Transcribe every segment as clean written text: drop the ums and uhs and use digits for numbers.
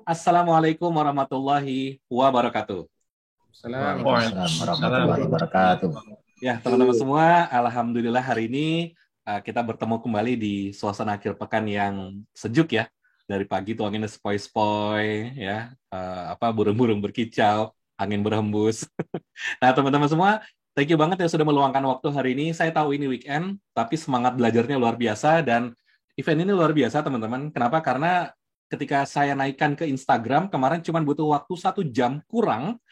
Assalamualaikum warahmatullahi wabarakatuh. Waalaikumsalam warahmatullahi wabarakatuh. Ya, teman-teman semua, alhamdulillah hari ini kita bertemu kembali di suasana akhir pekan yang sejuk ya. Dari pagi tuh anginnya sepoi-sepoi ya, burung-burung berkicau, angin berhembus. Nah, teman-teman semua, thank you banget ya sudah meluangkan waktu hari ini. Saya tahu ini weekend, tapi semangat belajarnya luar biasa dan event ini luar biasa, teman-teman. Kenapa? Karena ketika saya naikkan ke Instagram kemarin cuma butuh waktu 1 jam kurang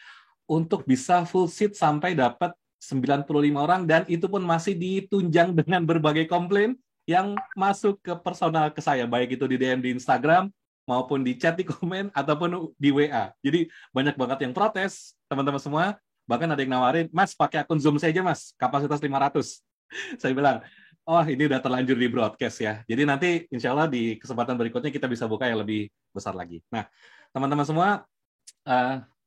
untuk bisa full seat sampai dapat 95 orang dan itu pun masih ditunjang dengan berbagai komplain yang masuk ke personal ke saya, baik itu di DM di Instagram maupun di chat di komen ataupun di WA. Jadi banyak banget yang protes, teman-teman semua. Bahkan ada yang nawarin, "Mas, pakai akun Zoom saja, Mas. Kapasitas 500." Saya bilang, "Oh, ini udah terlanjur di broadcast ya." Jadi nanti insya Allah di kesempatan berikutnya kita bisa buka yang lebih besar lagi. Nah, teman-teman semua,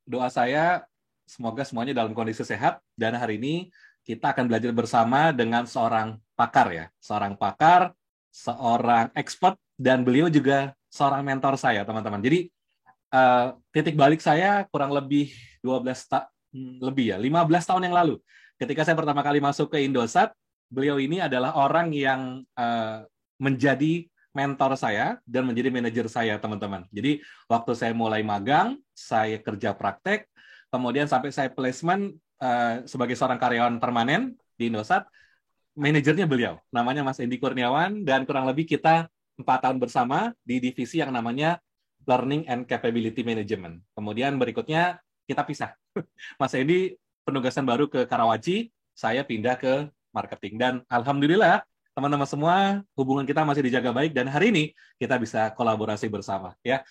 doa saya semoga semuanya dalam kondisi sehat dan hari ini kita akan belajar bersama dengan seorang pakar ya, seorang pakar, seorang expert dan beliau juga seorang mentor saya, teman-teman. Jadi titik balik saya kurang lebih 15 tahun yang lalu. Ketika saya pertama kali masuk ke Indosat, beliau ini adalah orang yang menjadi mentor saya dan menjadi manajer saya, teman-teman. Jadi waktu saya mulai magang, saya kerja praktek, kemudian sampai saya placement sebagai seorang karyawan permanen di Indosat, manajernya beliau, namanya Mas Endi Kurniawan, dan kurang lebih kita 4 tahun bersama di divisi yang namanya Learning and Capability Management. Kemudian berikutnya kita pisah. Mas Endi penugasan baru ke Karawaci, saya pindah ke marketing. Dan alhamdulillah, teman-teman semua, hubungan kita masih dijaga baik, dan hari ini kita bisa kolaborasi bersama. Ya.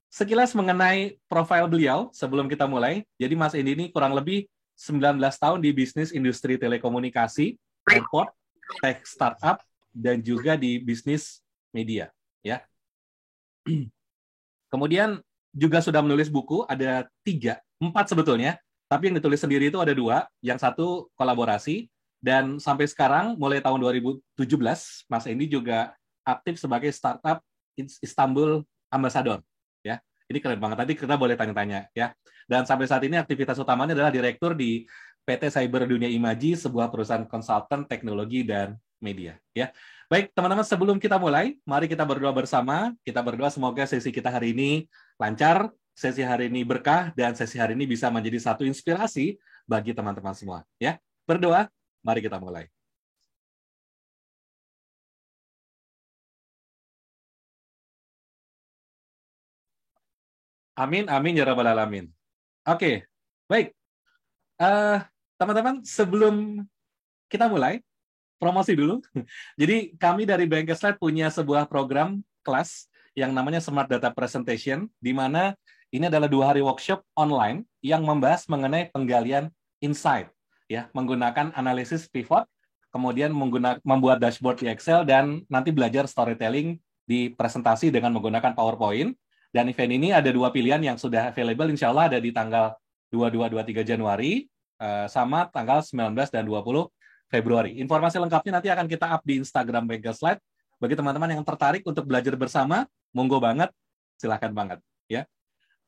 Sekilas mengenai profil beliau sebelum kita mulai. Jadi Mas Endi ini kurang lebih 19 tahun di bisnis industri telekomunikasi, airport, tech startup, dan juga di bisnis media. Ya. Kemudian juga sudah menulis buku, ada 4 sebetulnya, tapi yang ditulis sendiri itu ada 2, yang satu kolaborasi, dan sampai sekarang, mulai tahun 2017, Mas Endi juga aktif sebagai startup Istanbul Ambassador. Ya, ini keren banget. Nanti kita boleh tanya-tanya ya. Dan sampai saat ini aktivitas utamanya adalah direktur di PT Cyber Dunia Imaji, sebuah perusahaan konsultan teknologi dan media. Ya, baik teman-teman, sebelum kita mulai, mari kita berdoa bersama. Kita berdoa semoga sesi kita hari ini lancar, sesi hari ini berkah, dan sesi hari ini bisa menjadi satu inspirasi bagi teman-teman semua. Ya, berdoa. Mari kita mulai. Amin, amin ya rabbal alamin. Oke, baik. Teman-teman, sebelum kita mulai, promosi dulu. Jadi kami dari Bankeslet punya sebuah program kelas yang namanya Smart Data Presentation, di mana ini adalah 2 hari workshop online yang membahas mengenai penggalian insight, ya, menggunakan analisis pivot, kemudian membuat dashboard di Excel, dan nanti belajar storytelling di presentasi dengan menggunakan PowerPoint. Dan event ini ada 2 pilihan yang sudah available, insya Allah ada di tanggal 22-23 Januari, sama tanggal 19 dan 20 Februari. Informasi lengkapnya nanti akan kita up di Instagram Bankeslet. Bagi teman-teman yang tertarik untuk belajar bersama, monggo banget, silahkan banget. Ya.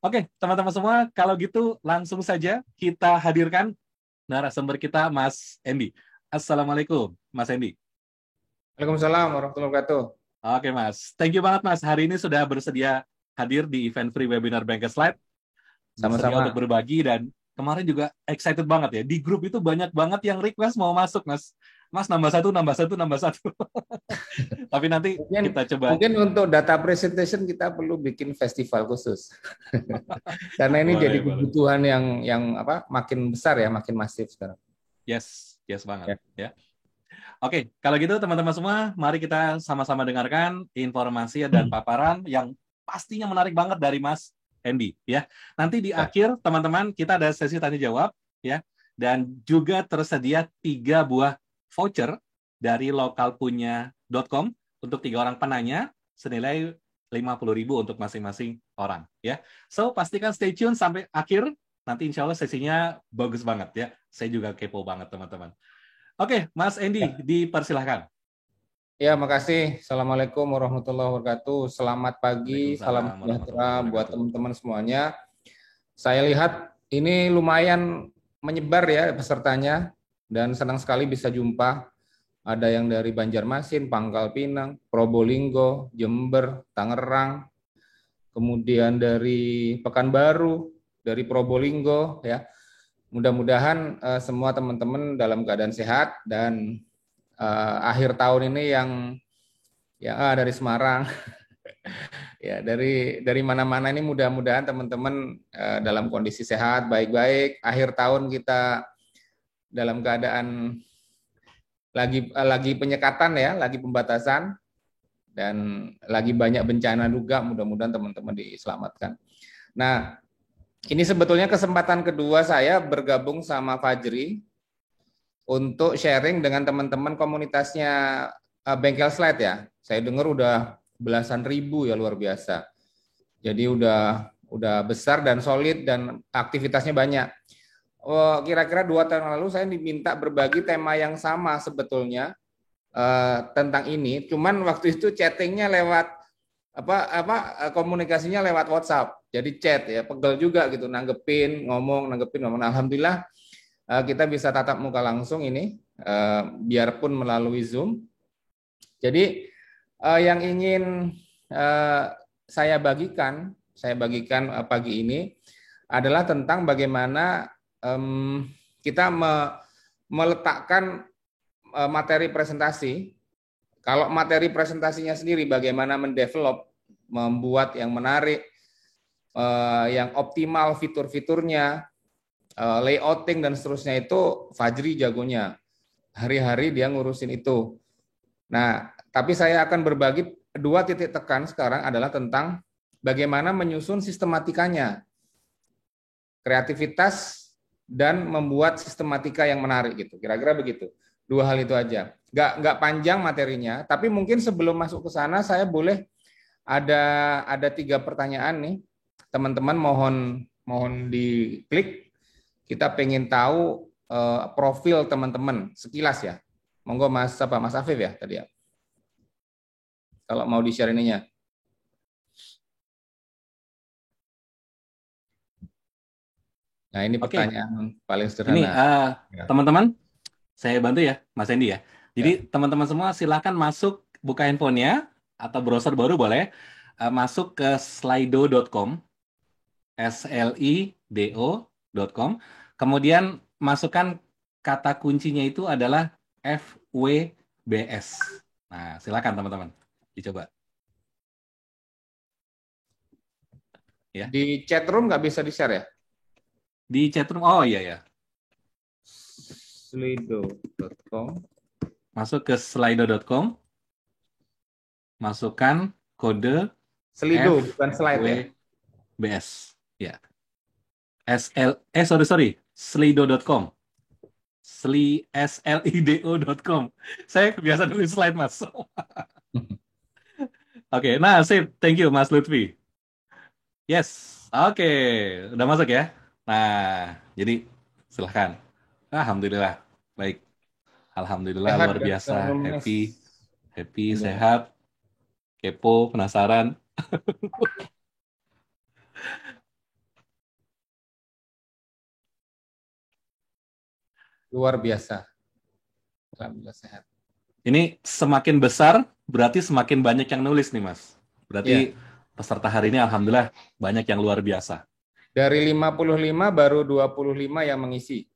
Oke, teman-teman semua, kalau gitu langsung saja kita hadirkan narasumber kita, Mas Endi. Assalamualaikum, Mas Endi. Waalaikumsalam warahmatullahi wabarakatuh. Oke, Mas. Thank you banget, Mas. Hari ini sudah bersedia hadir di event free webinar Bankeslet. Bersedia untuk berbagi, dan kemarin juga excited banget ya. Di grup itu banyak banget yang request mau masuk, Mas. Mas, nambah satu. Tapi nanti kita coba. Mungkin untuk data presentation kita perlu bikin festival khusus. Karena ini jadi kebutuhan yang makin besar ya, makin masif sekarang. Yes banget ya. Oke, kalau gitu teman-teman semua, mari kita sama-sama dengarkan informasi dan paparan yang pastinya menarik banget dari Mas Endi ya. Nanti di akhir teman-teman kita ada sesi tanya jawab ya, dan juga tersedia 3 buah voucher dari lokalpunya.com untuk 3 orang penanya senilai 50.000 untuk masing-masing orang ya. So pastikan stay tune sampai akhir, nanti insya Allah sesinya bagus banget ya. Saya juga kepo banget teman-teman. Oke, Mas Endi, dipersilahkan. Ya, makasih. Assalamualaikum warahmatullahi wabarakatuh. Selamat pagi, salam Waalaikumsalam sejahtera warahmatullahi buat wabarakatuh. teman-teman semuanya. Saya lihat ini lumayan menyebar ya pesertanya dan senang sekali bisa jumpa. Ada yang dari Banjarmasin, Pangkal Pinang, Probolinggo, Jember, Tangerang, kemudian dari Pekanbaru, dari Probolinggo ya. Mudah-mudahan semua teman-teman dalam keadaan sehat dan akhir tahun ini yang dari Semarang ya dari mana-mana ini mudah-mudahan teman-teman dalam kondisi sehat baik-baik. Akhir tahun kita dalam keadaan lagi penyekatan ya, lagi pembatasan dan lagi banyak bencana juga, mudah-mudahan teman-teman diselamatkan. Nah, ini sebetulnya kesempatan kedua saya bergabung sama Fajri untuk sharing dengan teman-teman komunitasnya Bengkel Slide ya. Saya dengar udah belasan ribu ya, luar biasa. Jadi udah besar dan solid dan aktivitasnya banyak. Kira-kira 2 tahun lalu saya diminta berbagi tema yang sama sebetulnya tentang ini. Cuman waktu itu chattingnya lewat komunikasinya lewat WhatsApp. Jadi chat ya, pegel juga gitu nanggepin ngomong. Alhamdulillah kita bisa tatap muka langsung ini, biarpun melalui Zoom. Jadi yang ingin saya bagikan pagi ini adalah tentang bagaimana kita meletakkan materi presentasi. Kalau materi presentasinya sendiri bagaimana mendevelop, membuat yang menarik, yang optimal fitur-fiturnya, layouting dan seterusnya, itu Fajri jagonya. Hari-hari dia ngurusin itu. Nah, tapi saya akan berbagi 2 titik tekan sekarang adalah tentang bagaimana menyusun sistematikanya, kreativitas dan membuat sistematika yang menarik gitu. Kira-kira begitu. 2 hal itu aja. Nggak panjang materinya, tapi mungkin sebelum masuk ke sana saya boleh ada 3 pertanyaan nih. Teman-teman mohon diklik. Kita pengen tahu profil teman-teman sekilas ya. Monggo Mas Afif ya tadi ya. Kalau mau di-share ininya. Nah, ini pertanyaan paling sederhana. Ini teman-teman, saya bantu ya, Mas Hendy ya. Jadi teman-teman semua silakan masuk, buka handphonenya atau browser baru boleh, masuk ke slido.com, slido.com, kemudian masukkan kata kuncinya itu adalah FWBS. Nah, silakan teman-teman, dicoba. Ya. Di chat room nggak bisa di-share ya? Di chat room, oh iya ya. Slido.com. Masuk ke slido.com, masukkan kode Slido, bukan slide ya? BS. Ya. Sorry. Slido.com. Slido.com. Saya biasa nulis slide, Mas. Oke, nah sip. Thank you, Mas Lutfi. Yes. Oke, udah masuk ya. Nah, jadi silahkan. Alhamdulillah. Baik. Alhamdulillah, Sehat luar dan biasa. selalu Happy, sehat, kepo, penasaran. luar biasa. Alhamdulillah sehat. Ini semakin besar, berarti semakin banyak yang nulis nih, Mas. Berarti peserta hari ini alhamdulillah banyak yang luar biasa. Dari 55 baru 25 yang mengisi.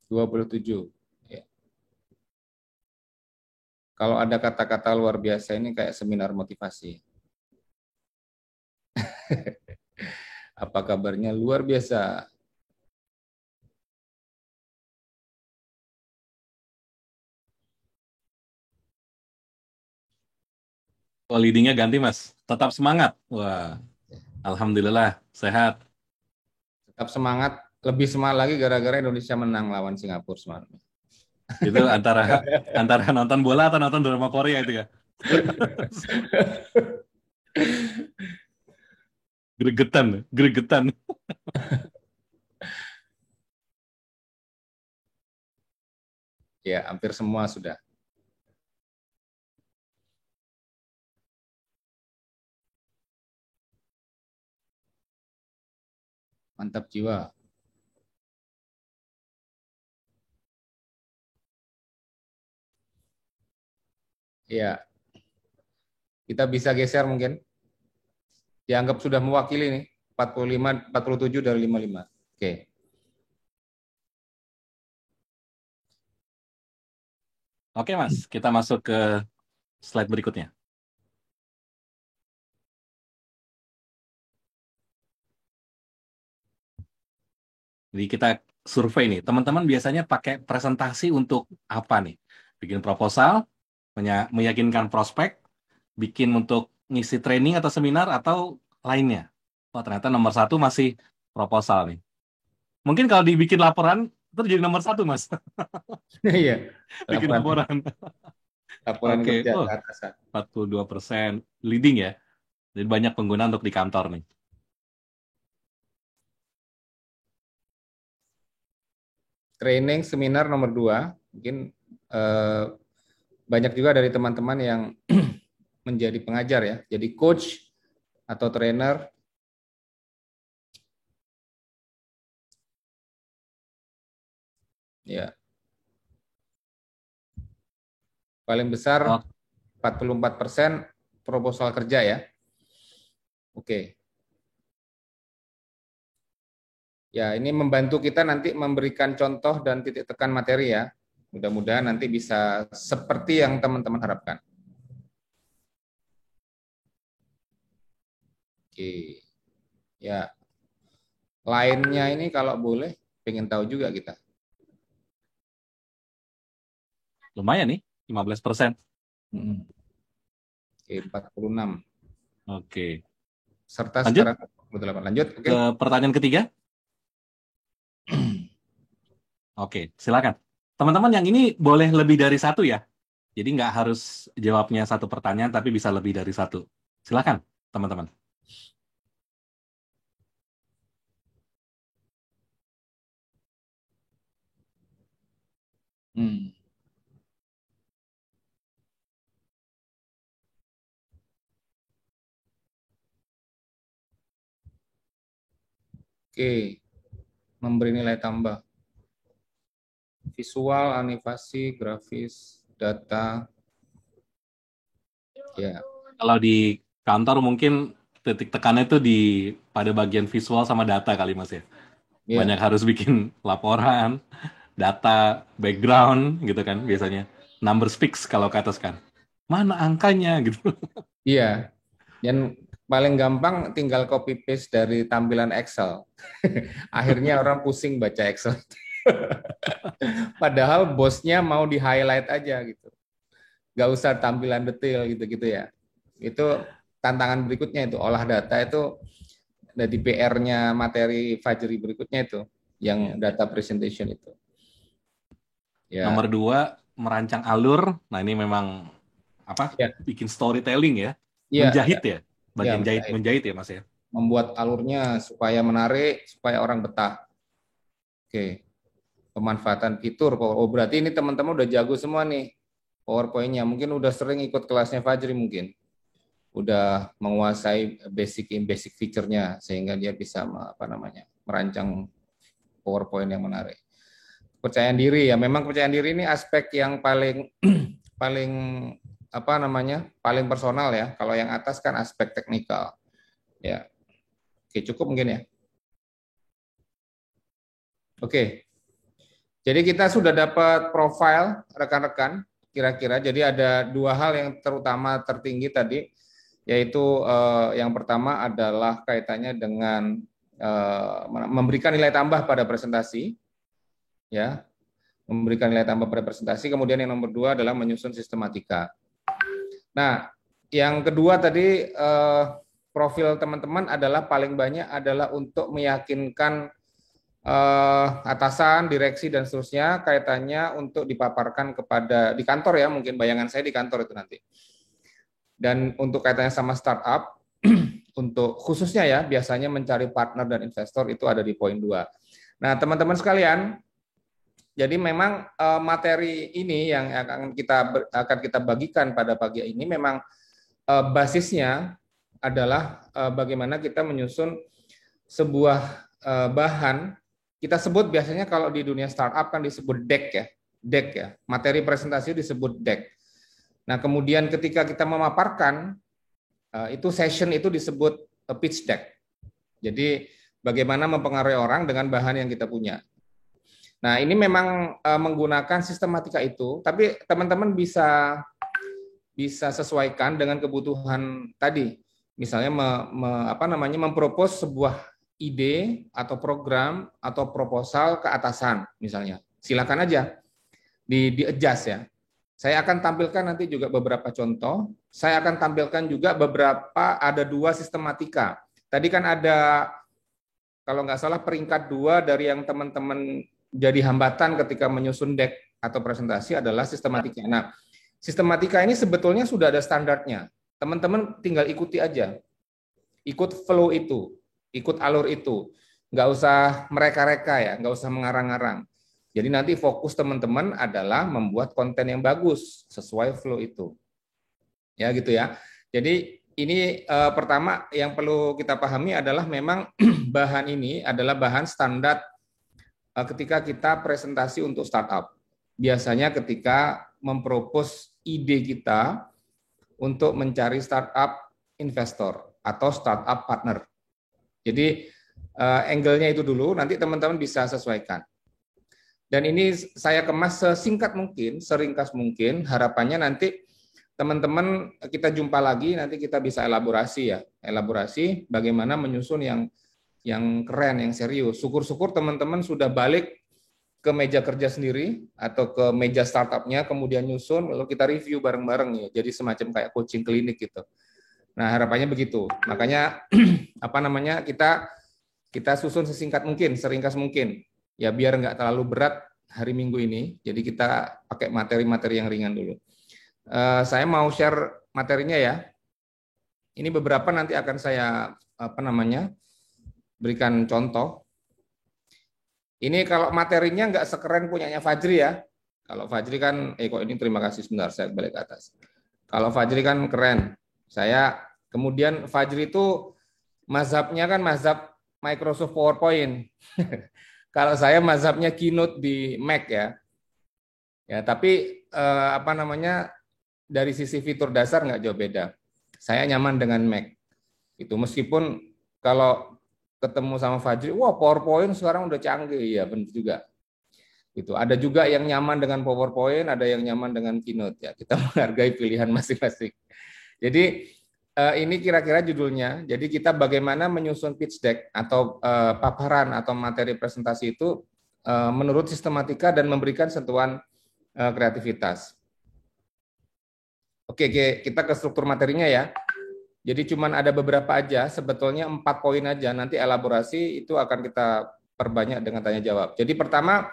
27. Ya. Kalau ada kata-kata luar biasa ini kayak seminar motivasi. Apa kabarnya? Luar biasa. Oh, leadingnya ganti, Mas. Tetap semangat. Wah, alhamdulillah sehat. Tetap semangat. Lebih semangat lagi gara-gara Indonesia menang lawan Singapura semalam. Itu antara nonton bola atau nonton drama Korea itu ya. Gregetan. Ya, hampir semua sudah. Mantap jiwa. Ya, kita bisa geser mungkin. Dianggap sudah mewakili nih, 45, 47 dari 55. Oke. Oke, Mas. Kita masuk ke slide berikutnya. Jadi kita survei nih. Teman-teman biasanya pakai presentasi untuk apa nih? Bikin proposal, meyakinkan prospek, bikin untuk ngisi training atau seminar, atau lainnya? Oh, ternyata nomor satu masih proposal nih. Mungkin kalau dibikin laporan, itu jadi nomor satu, Mas. Iya. Bikin laporan. Laporan Oke, kerja oh, ke atasan. 42% leading ya. Jadi banyak pengguna untuk di kantor nih. Training seminar nomor 2, mungkin banyak juga dari teman-teman yang menjadi pengajar ya, jadi coach atau trainer. Ya. Paling besar 44% proposal kerja ya. Oke. Ya, ini membantu kita nanti memberikan contoh dan titik tekan materi ya. Mudah-mudahan nanti bisa seperti yang teman-teman harapkan. Oke. Ya. Lainnya ini kalau boleh, pengen tahu juga kita. Lumayan nih, 15%. Oke, 46. Oke. Serta Lanjut. sekarang 48. Lanjut. Oke. Ke pertanyaan ketiga. Oke, silakan. Teman-teman yang ini boleh lebih dari satu ya. Jadi nggak harus jawabnya satu pertanyaan, tapi bisa lebih dari satu. Silakan, teman-teman. Oke. Memberi nilai tambah. Visual, animasi, grafis, data. Ya. Kalau di kantor mungkin titik tekannya itu pada bagian visual sama data kali Mas ya. Ya. Banyak harus bikin laporan, data, background gitu kan biasanya. Number speaks kalau ke atas kan. Mana angkanya gitu. Iya. Dan paling gampang tinggal copy paste dari tampilan Excel. Akhirnya orang pusing baca Excel. Padahal bosnya mau di highlight aja gitu. Nggak usah tampilan detail gitu-gitu ya. Itu tantangan berikutnya itu, olah data itu dari PR-nya materi Fajri berikutnya itu, yang data presentation itu. Ya. Nomor 2, merancang alur. Nah ini memang bikin storytelling ya. Menjahit ya. Bagian menjahit ya Mas ya. Membuat alurnya supaya menarik, supaya orang betah. Oke. Pemanfaatan fitur. Oh berarti ini teman-teman udah jago semua nih PowerPoint-nya. Mungkin udah sering ikut kelasnya Fajri mungkin. Udah menguasai basic feature-nya sehingga dia bisa merancang PowerPoint yang menarik. Kepercayaan diri ya, memang kepercayaan diri ini aspek yang paling paling personal ya. Kalau yang atas kan aspek teknikal. Ya. Oke, cukup mungkin ya. Oke. Jadi kita sudah dapat profil rekan-rekan kira-kira. Jadi ada 2 hal yang terutama tertinggi tadi, yaitu yang pertama adalah kaitannya dengan memberikan nilai tambah pada presentasi, ya, memberikan nilai tambah pada presentasi. Kemudian yang nomor 2 adalah menyusun sistematika. Nah, yang kedua tadi profil teman-teman adalah paling banyak adalah untuk meyakinkan atasan, direksi dan seterusnya kaitannya untuk dipaparkan kepada di kantor ya, mungkin bayangan saya di kantor itu nanti. Dan untuk kaitannya sama startup, untuk khususnya ya biasanya mencari partner dan investor itu ada di poin 2. Nah, teman-teman sekalian, Jadi memang materi ini yang akan kita bagikan pada pagi ini memang basisnya adalah bagaimana kita menyusun sebuah bahan. Kita sebut biasanya kalau di dunia startup kan disebut deck ya. Materi presentasi disebut deck. Nah, kemudian ketika kita memaparkan itu session itu disebut pitch deck. Jadi bagaimana mempengaruhi orang dengan bahan yang kita punya. Nah, ini memang menggunakan sistematika itu, tapi teman-teman bisa sesuaikan dengan kebutuhan tadi. Misalnya mempropos sebuah ide atau program atau proposal ke atasan misalnya. Silakan aja di-adjust ya. Saya akan tampilkan nanti juga beberapa contoh. Saya akan tampilkan juga ada 2 sistematika. Tadi kan ada kalau nggak salah peringkat 2 dari yang teman-teman jadi hambatan ketika menyusun deck atau presentasi adalah sistematika. Nah, sistematika ini sebetulnya sudah ada standarnya. Teman-teman tinggal ikuti aja. Ikut flow itu, ikut alur itu. Nggak usah mereka-reka ya, nggak usah mengarang-arang. Jadi nanti fokus teman-teman adalah membuat konten yang bagus sesuai flow itu. Ya gitu ya. Jadi ini pertama yang perlu kita pahami adalah memang bahan ini adalah bahan standar ketika kita presentasi untuk startup. Biasanya ketika mempropos ide kita untuk mencari startup investor atau startup partner. Jadi angle-nya itu dulu, nanti teman-teman bisa sesuaikan. Dan ini saya kemas sesingkat mungkin, seringkas mungkin, harapannya nanti teman-teman kita jumpa lagi, nanti kita bisa elaborasi ya. Elaborasi bagaimana menyusun yang keren, yang serius. Syukur-syukur teman-teman sudah balik ke meja kerja sendiri atau ke meja startupnya, kemudian nyusun, lalu kita review bareng-bareng ya. Jadi semacam kayak coaching klinik gitu. Nah harapannya begitu. Makanya kita susun sesingkat mungkin, seringkas mungkin. Ya biar nggak terlalu berat hari Minggu ini. Jadi kita pakai materi-materi yang ringan dulu. Saya mau share materinya ya. Ini beberapa nanti akan saya berikan contoh. Ini kalau materinya nggak sekeren punyanya Fajri ya. Kalau Fajri kan, ini terima kasih sebentar, saya balik ke atas. Kalau Fajri kan keren. Kemudian Fajri itu mazhabnya kan mazhab Microsoft PowerPoint. Kalau saya mazhabnya Keynote di Mac ya. Ya, tapi dari sisi fitur dasar nggak jauh beda. Saya nyaman dengan Mac. Itu meskipun kalau ketemu sama Fajri, wah PowerPoint sekarang udah canggih, ya benar juga. Itu ada juga yang nyaman dengan PowerPoint, ada yang nyaman dengan Keynote ya. Kita menghargai pilihan masing-masing. Jadi ini kira-kira judulnya. Jadi kita bagaimana menyusun pitch deck atau paparan atau materi presentasi itu menurut sistematika dan memberikan sentuhan kreativitas. Oke, kita ke struktur materinya ya. Jadi cuman ada beberapa aja, sebetulnya 4 poin aja. Nanti elaborasi itu akan kita perbanyak dengan tanya jawab. Jadi pertama,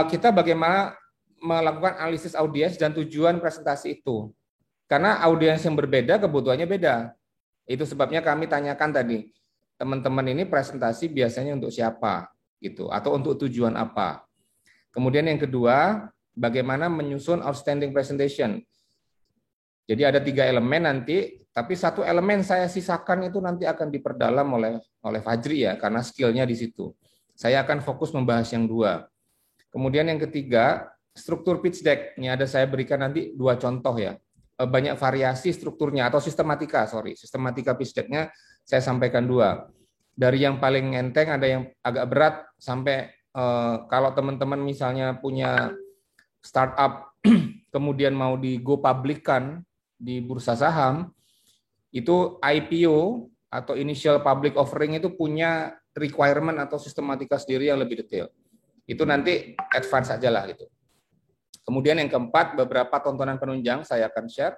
kita bagaimana melakukan analisis audiens dan tujuan presentasi itu. Karena audiens yang berbeda, kebutuhannya beda. Itu sebabnya kami tanyakan tadi, teman-teman ini presentasi biasanya untuk siapa, gitu, atau untuk tujuan apa. Kemudian yang kedua, bagaimana menyusun outstanding presentation. Jadi ada 3 elemen nanti, tapi 1 elemen saya sisakan itu nanti akan diperdalam oleh Fajri ya, karena skillnya di situ. Saya akan fokus membahas yang 2. Kemudian yang ketiga, struktur pitch deck. Ini ada saya berikan nanti 2 contoh ya. Banyak variasi strukturnya atau sistematika pitch deck-nya saya sampaikan 2. Dari yang paling enteng ada yang agak berat sampai kalau teman-teman misalnya punya startup kemudian mau di go public-kan di bursa saham, itu IPO atau initial public offering itu punya requirement atau sistematika sendiri yang lebih detail. Itu nanti advance aja lah gitu. Kemudian yang keempat, beberapa tontonan penunjang saya akan share.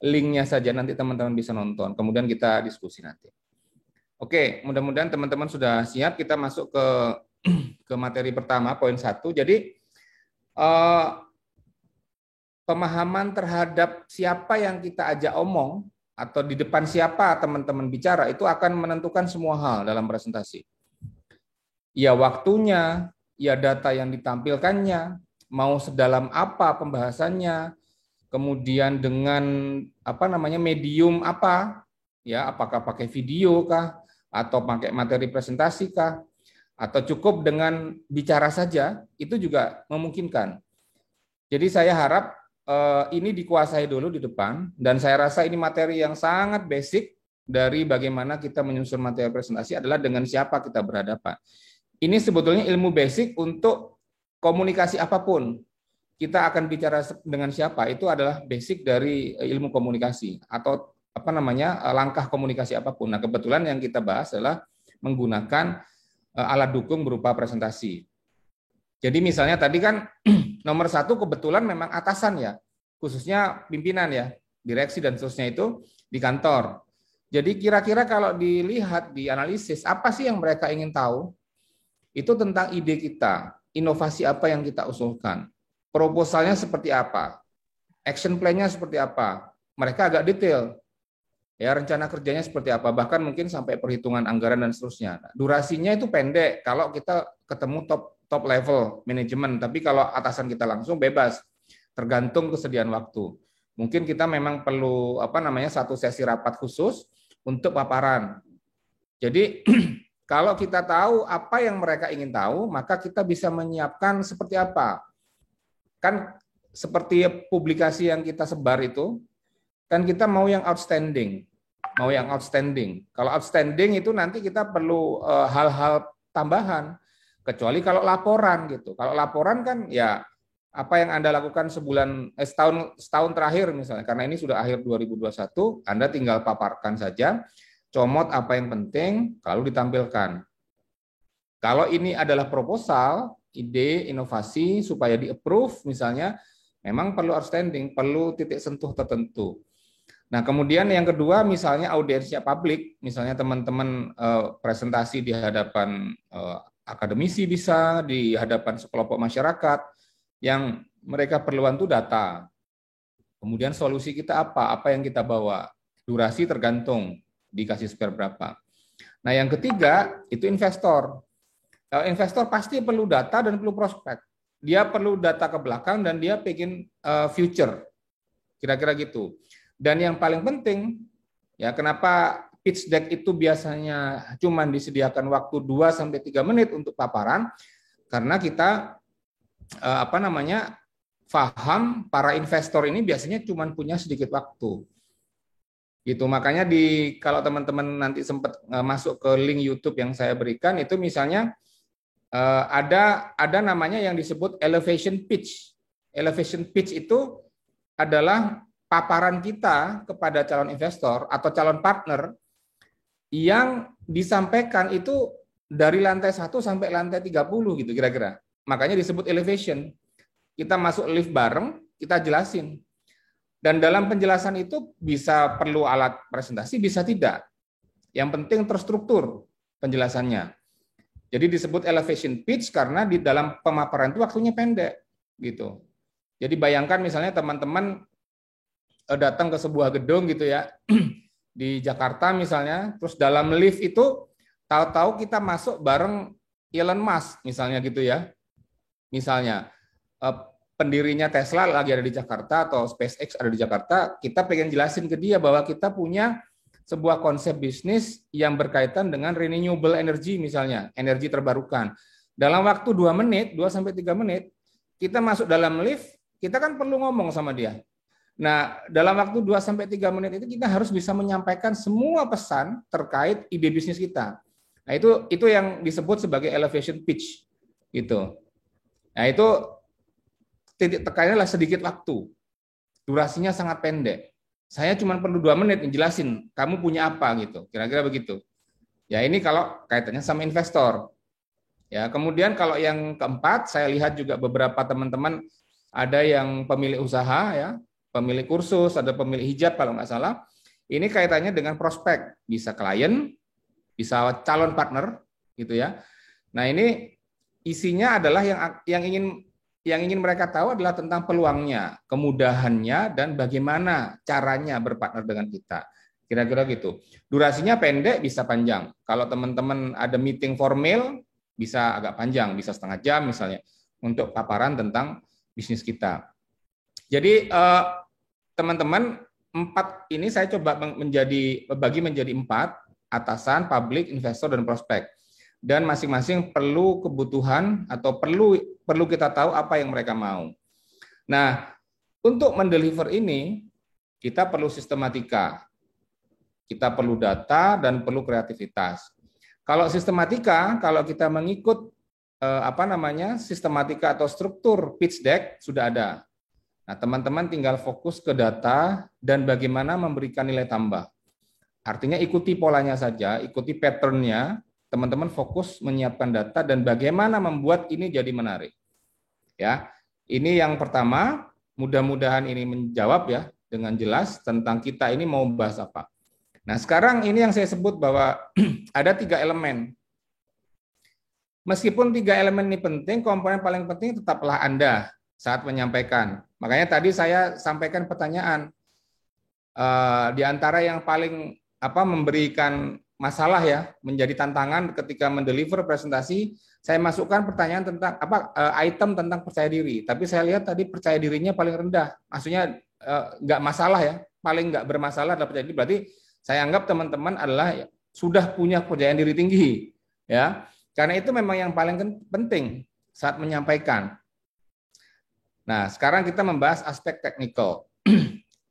Linknya saja nanti teman-teman bisa nonton. Kemudian kita diskusi nanti. Oke, mudah-mudahan teman-teman sudah siap. Kita masuk ke materi pertama, poin 1. Jadi pemahaman terhadap siapa yang kita ajak omong atau di depan siapa teman-teman bicara itu akan menentukan semua hal dalam presentasi. Ya waktunya, ya data yang ditampilkannya, mau sedalam apa pembahasannya, kemudian dengan medium apa, ya apakah pakai video kah, atau pakai materi presentasi kah, atau cukup dengan bicara saja, itu juga memungkinkan. Jadi saya harap ini dikuasai dulu di depan, dan saya rasa ini materi yang sangat basic dari bagaimana kita menyusun materi presentasi adalah dengan siapa kita berhadapan. Ini sebetulnya ilmu basic untuk komunikasi apapun. Kita akan bicara dengan siapa, itu adalah basic dari ilmu komunikasi atau langkah komunikasi apapun. Nah, kebetulan yang kita bahas adalah menggunakan alat dukung berupa presentasi. Jadi misalnya tadi kan nomor 1 kebetulan memang atasan ya, khususnya pimpinan ya, direksi dan seterusnya itu di kantor. Jadi kira-kira kalau dilihat, dianalisis, apa sih yang mereka ingin tahu? Itu tentang ide kita, inovasi apa yang kita usulkan, proposalnya seperti apa, action plan-nya seperti apa, mereka agak detail, ya rencana kerjanya seperti apa, bahkan mungkin sampai perhitungan anggaran dan seterusnya. Durasinya itu pendek kalau kita ketemu top level manajemen, tapi kalau atasan kita langsung bebas, tergantung kesediaan waktu. Mungkin kita memang perlu satu sesi rapat khusus untuk paparan. Jadi kalau kita tahu apa yang mereka ingin tahu, maka kita bisa menyiapkan seperti apa. Kan seperti publikasi yang kita sebar itu, kan kita mau yang outstanding. Kalau outstanding itu nanti kita perlu hal-hal tambahan. Kecuali kalau laporan gitu. Kalau laporan kan ya apa yang Anda lakukan setahun terakhir misalnya, karena ini sudah akhir 2021, Anda tinggal paparkan saja, comot apa yang penting, lalu ditampilkan. Kalau ini adalah proposal, ide, inovasi, supaya di-approve misalnya, memang perlu outstanding, perlu titik sentuh tertentu. Nah, kemudian yang kedua, misalnya audiensnya publik, misalnya teman-teman presentasi di hadapan akademisi bisa, di hadapan sekelompok masyarakat, yang mereka perluan itu data. Kemudian solusi kita apa yang kita bawa, durasi tergantung, dikasih spare berapa. Nah, yang ketiga, itu investor. Investor pasti perlu data dan perlu prospek. Dia perlu data ke belakang dan dia pengen future. Kira-kira gitu. Dan yang paling penting, ya kenapa pitch deck itu biasanya cuma disediakan waktu 2-3 menit untuk paparan, karena kita paham para investor ini biasanya cuma punya sedikit waktu. Gitu. Makanya kalau teman-teman nanti sempat masuk ke link YouTube yang saya berikan, itu misalnya ada namanya yang disebut elevation pitch. Elevation pitch itu adalah paparan kita kepada calon investor atau calon partner yang disampaikan itu dari lantai 1 sampai lantai 30 gitu kira-kira. Makanya disebut elevation. Kita masuk lift bareng, kita jelasin. Dan dalam penjelasan itu bisa perlu alat presentasi, bisa tidak. Yang penting terstruktur penjelasannya. Jadi disebut elevation pitch karena di dalam pemaparan itu waktunya pendek gitu. Jadi bayangkan misalnya teman-teman datang ke sebuah gedung gitu ya, di Jakarta misalnya, terus dalam lift itu tahu-tahu kita masuk bareng Elon Musk misalnya gitu ya. Misalnya pendirinya Tesla lagi ada di Jakarta atau SpaceX ada di Jakarta, kita pengen jelasin ke dia bahwa kita punya sebuah konsep bisnis yang berkaitan dengan renewable energy misalnya, energi terbarukan. Dalam waktu 2-3 menit, kita masuk dalam lift, kita kan perlu ngomong sama dia. Nah, dalam waktu 2-3 menit itu kita harus bisa menyampaikan semua pesan terkait ide bisnis kita. Nah, itu yang disebut sebagai elevation pitch gitu. Nah, itu titik tekannya adalah sedikit waktu. Durasinya sangat pendek. Saya cuma perlu 2 menit menjelasin kamu punya apa gitu. Kira-kira begitu. Ya, ini kalau kaitannya sama investor. Ya, kemudian kalau yang keempat, saya lihat juga beberapa teman-teman ada yang pemilik usaha ya, pemilik kursus, ada pemilik hijab kalau nggak salah. Ini kaitannya dengan prospek, bisa klien, bisa calon partner, gitu ya. Nah ini isinya adalah yang ingin mereka tahu adalah tentang peluangnya, kemudahannya, dan bagaimana caranya berpartner dengan kita. Kira-kira gitu. Durasinya pendek, bisa panjang. Kalau teman-teman ada meeting formal, bisa agak panjang, bisa setengah jam misalnya, untuk paparan tentang bisnis kita. Jadi teman-teman, 4 ini saya coba bagi menjadi 4, atasan, publik, investor, dan prospek. Dan masing-masing perlu kebutuhan atau perlu kita tahu apa yang mereka mau. Nah, untuk mendeliver ini, kita perlu sistematika, kita perlu data, dan perlu kreativitas. Kalau sistematika, kalau kita mengikut sistematika atau struktur pitch deck sudah ada. Nah, teman-teman tinggal fokus ke data dan bagaimana memberikan nilai tambah. Artinya ikuti polanya saja, ikuti pattern-nya, teman-teman fokus menyiapkan data dan bagaimana membuat ini jadi menarik. Ya, ini yang pertama, mudah-mudahan ini menjawab ya dengan jelas tentang kita ini mau bahas apa. Nah, sekarang ini yang saya sebut bahwa ada 3 elemen. Meskipun 3 elemen ini penting, komponen paling penting tetaplah Anda saat menyampaikan. Makanya tadi saya sampaikan pertanyaan di antara yang paling memberikan masalah ya, menjadi tantangan ketika mendeliver presentasi, saya masukkan pertanyaan tentang item tentang percaya diri. Tapi saya lihat tadi percaya dirinya paling rendah. Maksudnya nggak masalah ya, paling nggak bermasalah dalam percaya diri. Berarti saya anggap teman-teman adalah sudah punya kepercayaan diri tinggi, ya. Karena itu memang yang paling penting saat menyampaikan. Nah, sekarang kita membahas aspek teknikal,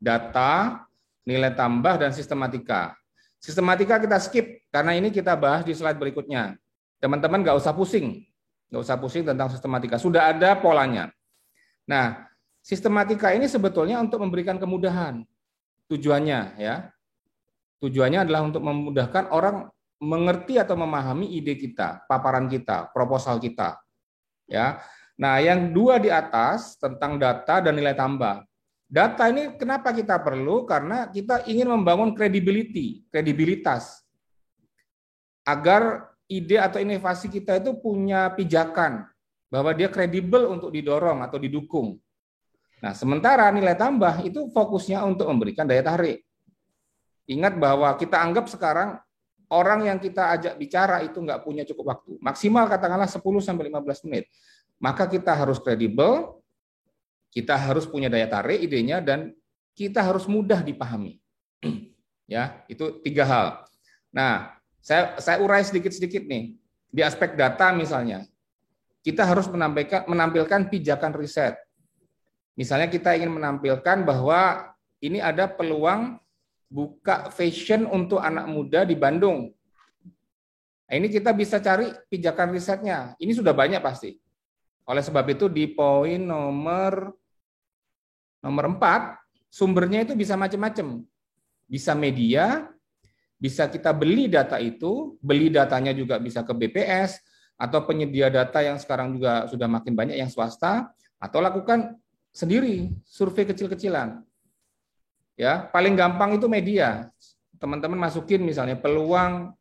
data, nilai tambah, dan sistematika. Sistematika kita skip, karena ini kita bahas di slide berikutnya. Teman-teman nggak usah pusing tentang sistematika, sudah ada polanya. Nah, sistematika ini sebetulnya untuk memberikan kemudahan. Tujuannya ya, tujuannya adalah untuk memudahkan orang mengerti atau memahami ide kita, paparan kita, proposal kita. Ya, nah yang 2 di atas tentang data dan nilai tambah. Data ini kenapa kita perlu? Karena kita ingin membangun kredibilitas. Agar ide atau inovasi kita itu punya pijakan, bahwa dia kredibel untuk didorong atau didukung. Nah, sementara nilai tambah itu fokusnya untuk memberikan daya tarik. Ingat bahwa kita anggap sekarang orang yang kita ajak bicara itu nggak punya cukup waktu. Maksimal katakanlah 10-15 menit. Maka kita harus kredibel, kita harus punya daya tarik idenya, dan kita harus mudah dipahami. Ya, itu 3 hal. Nah, saya urai sedikit-sedikit nih. Di aspek data misalnya, kita harus menampilkan pijakan riset. Misalnya kita ingin menampilkan bahwa ini ada peluang buka fashion untuk anak muda di Bandung. Nah, ini kita bisa cari pijakan risetnya. Ini sudah banyak pasti. Oleh sebab itu di poin nomor 4, sumbernya itu bisa macam-macam. Bisa media, bisa kita beli data itu, beli datanya juga bisa ke BPS, atau penyedia data yang sekarang juga sudah makin banyak yang swasta, atau lakukan sendiri, survei kecil-kecilan. Ya, paling gampang itu media. Teman-teman masukin misalnya peluang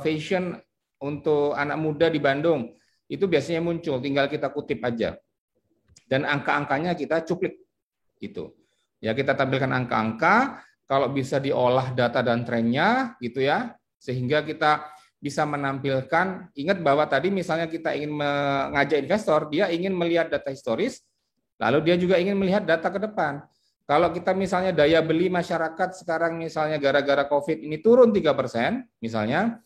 fashion untuk anak muda di Bandung. Itu biasanya muncul, tinggal kita kutip aja. Dan angka-angkanya kita cuplik. Gitu. Ya, kita tampilkan angka-angka, kalau bisa diolah data dan trennya gitu ya, sehingga kita bisa menampilkan, ingat bahwa tadi misalnya kita ingin mengajak investor, dia ingin melihat data historis, lalu dia juga ingin melihat data ke depan. Kalau kita misalnya daya beli masyarakat sekarang misalnya gara-gara COVID ini turun 3%, misalnya,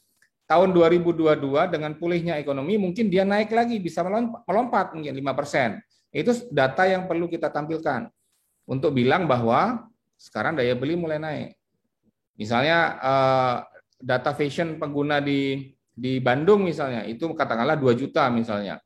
tahun 2022 dengan pulihnya ekonomi mungkin dia naik lagi, bisa melompat mungkin 5%. Itu data yang perlu kita tampilkan untuk bilang bahwa sekarang daya beli mulai naik. Misalnya data fashion pengguna di Bandung misalnya, itu katakanlah 2 juta misalnya.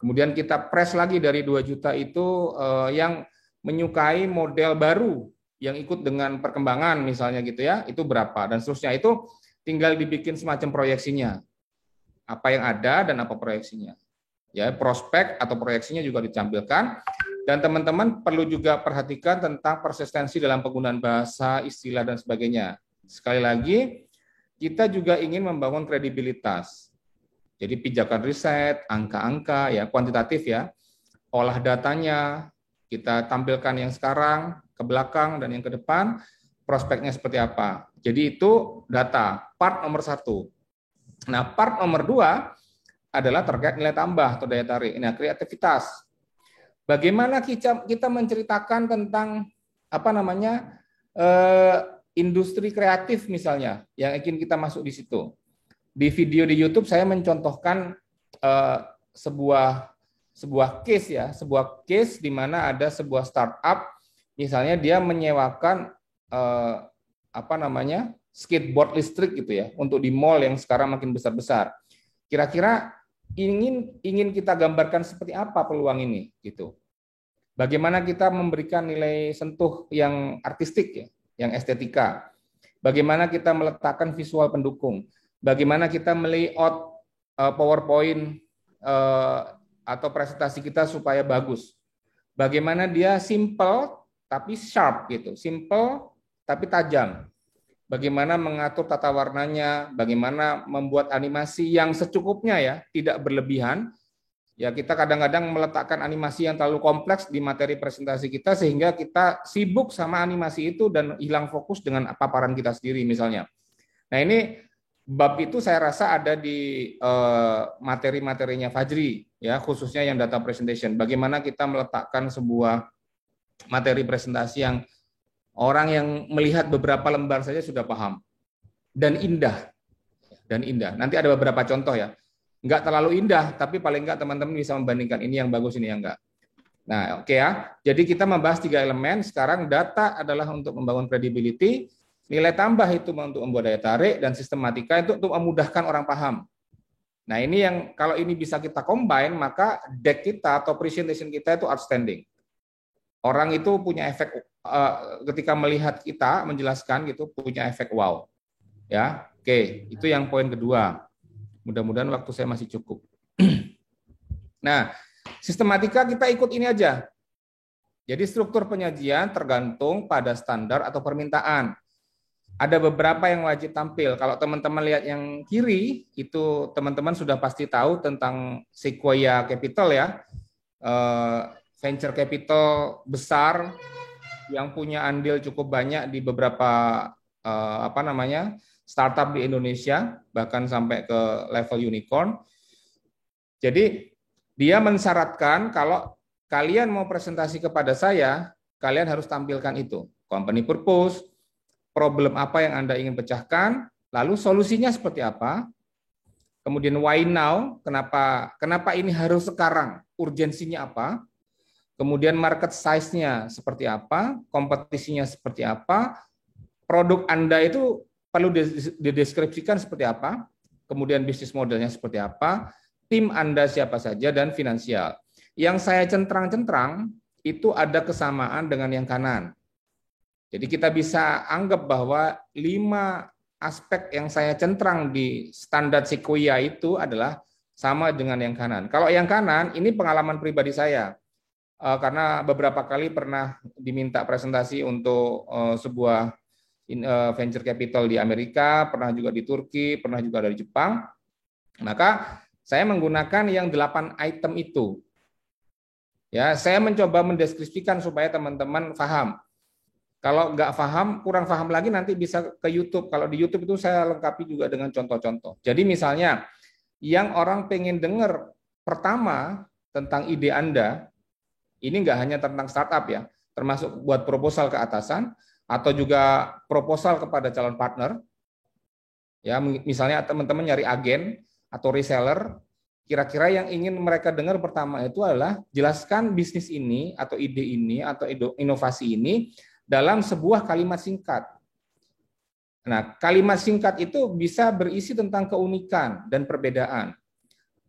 Kemudian kita press lagi dari 2 juta itu yang menyukai model baru yang ikut dengan perkembangan misalnya gitu ya, itu berapa dan seterusnya. Itu tinggal dibikin semacam proyeksinya. Apa yang ada dan apa proyeksinya. Ya, prospek atau proyeksinya juga ditampilkan. Dan teman-teman perlu juga perhatikan tentang persistensi dalam penggunaan bahasa, istilah, dan sebagainya. Sekali lagi, kita juga ingin membangun kredibilitas. Jadi pijakan riset, angka-angka, ya kuantitatif ya, olah datanya, kita tampilkan yang sekarang, ke belakang, dan yang ke depan, prospeknya seperti apa. Jadi itu data, part nomor 1. Nah, part nomor 2, adalah terkait nilai tambah atau daya tarik. Nah, kreativitas. Bagaimana kita menceritakan tentang apa namanya industri kreatif misalnya yang ingin kita masuk di situ. Di video di YouTube saya mencontohkan sebuah case di mana ada sebuah startup misalnya dia menyewakan skateboard listrik gitu ya untuk di mall yang sekarang makin besar-besar. Kira-kira ingin kita gambarkan seperti apa peluang ini gitu. Bagaimana kita memberikan nilai sentuh yang artistik ya, yang estetika. Bagaimana kita meletakkan visual pendukung. Bagaimana kita melayout PowerPoint atau presentasi kita supaya bagus. Bagaimana dia simple tapi sharp gitu, simple tapi tajam. Bagaimana mengatur tata warnanya, bagaimana membuat animasi yang secukupnya ya, tidak berlebihan. Ya kita kadang-kadang meletakkan animasi yang terlalu kompleks di materi presentasi kita sehingga kita sibuk sama animasi itu dan hilang fokus dengan paparan kita sendiri misalnya. Nah ini bab itu saya rasa ada di materi-materinya Fajri ya, khususnya yang data presentation. Bagaimana kita meletakkan sebuah materi presentasi yang orang yang melihat beberapa lembar saja sudah paham dan indah. Nanti ada beberapa contoh ya. Enggak terlalu indah, tapi paling enggak teman-teman bisa membandingkan ini yang bagus, ini yang enggak. Nah, oke ya. Jadi kita membahas 3 elemen. Sekarang data adalah untuk membangun credibility, nilai tambah itu untuk membuat daya tarik, dan sistematika itu untuk memudahkan orang paham. Nah, ini yang kalau ini bisa kita combine, maka deck kita atau presentation kita itu outstanding. Orang itu punya efek ketika melihat kita menjelaskan gitu punya efek wow. Ya, oke, itu yang poin kedua. Mudah-mudahan waktu saya masih cukup. Nah, sistematika kita ikut ini aja. Jadi struktur penyajian tergantung pada standar atau permintaan. Ada beberapa yang wajib tampil. Kalau teman-teman lihat yang kiri, itu teman-teman sudah pasti tahu tentang Sequoia Capital ya. Venture capital besar yang punya andil cukup banyak di beberapa startup di Indonesia, bahkan sampai ke level unicorn. Jadi dia mensyaratkan kalau kalian mau presentasi kepada saya, kalian harus tampilkan itu. Company purpose, problem apa yang Anda ingin pecahkan, lalu solusinya seperti apa, kemudian why now, kenapa ini harus sekarang, urgensinya apa, kemudian market size-nya seperti apa, kompetisinya seperti apa, produk Anda itu perlu dideskripsikan seperti apa, kemudian bisnis modelnya seperti apa, tim Anda siapa saja, dan finansial. Yang saya centrang-centrang itu ada kesamaan dengan yang kanan. Jadi kita bisa anggap bahwa 5 aspek yang saya centrang di standar Sequoia itu adalah sama dengan yang kanan. Kalau yang kanan, ini pengalaman pribadi saya. Karena beberapa kali pernah diminta presentasi untuk sebuah venture capital di Amerika, pernah juga di Turki, pernah juga dari Jepang. Maka saya menggunakan yang 8 item itu. Ya, saya mencoba mendeskripsikan supaya teman-teman paham. Kalau nggak paham, kurang paham lagi nanti bisa ke YouTube. Kalau di YouTube itu saya lengkapi juga dengan contoh-contoh. Jadi misalnya, yang orang pengen dengar pertama tentang ide Anda, ini nggak hanya tentang startup ya, termasuk buat proposal ke atasan, atau juga proposal kepada calon partner. Ya, misalnya teman-teman nyari agen atau reseller, kira-kira yang ingin mereka dengar pertama itu adalah jelaskan bisnis ini atau ide ini atau inovasi ini dalam sebuah kalimat singkat. Nah, kalimat singkat itu bisa berisi tentang keunikan dan perbedaan.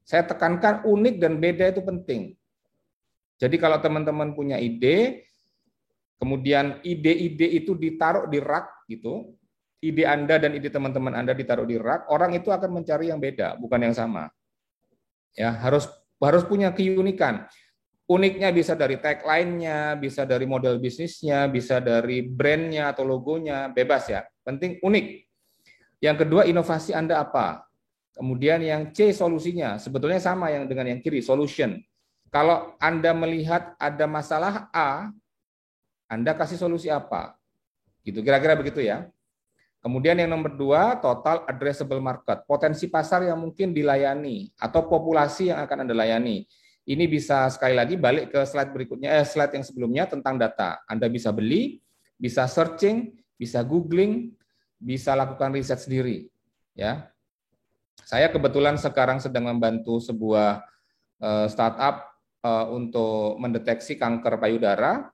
Saya tekankan unik dan beda itu penting. Jadi kalau teman-teman punya ide, kemudian ide-ide itu ditaruh di rak gitu, ide Anda dan ide teman-teman Anda ditaruh di rak, orang itu akan mencari yang beda, bukan yang sama. Ya, harus punya keunikan. Uniknya bisa dari tagline-nya, bisa dari model bisnisnya, bisa dari brand-nya atau logonya, bebas ya. Penting unik. Yang kedua, inovasi Anda apa? Kemudian yang C, solusinya. Sebetulnya sama yang dengan yang kiri, solution. Kalau Anda melihat ada masalah A, Anda kasih solusi apa? Gitu, kira-kira begitu ya. Kemudian yang nomor 2, total addressable market, potensi pasar yang mungkin dilayani atau populasi yang akan Anda layani. Ini bisa sekali lagi balik ke slide berikutnya, slide yang sebelumnya tentang data. Anda bisa beli, bisa searching, bisa googling, bisa lakukan riset sendiri. Ya, saya kebetulan sekarang sedang membantu sebuah startup untuk mendeteksi kanker payudara.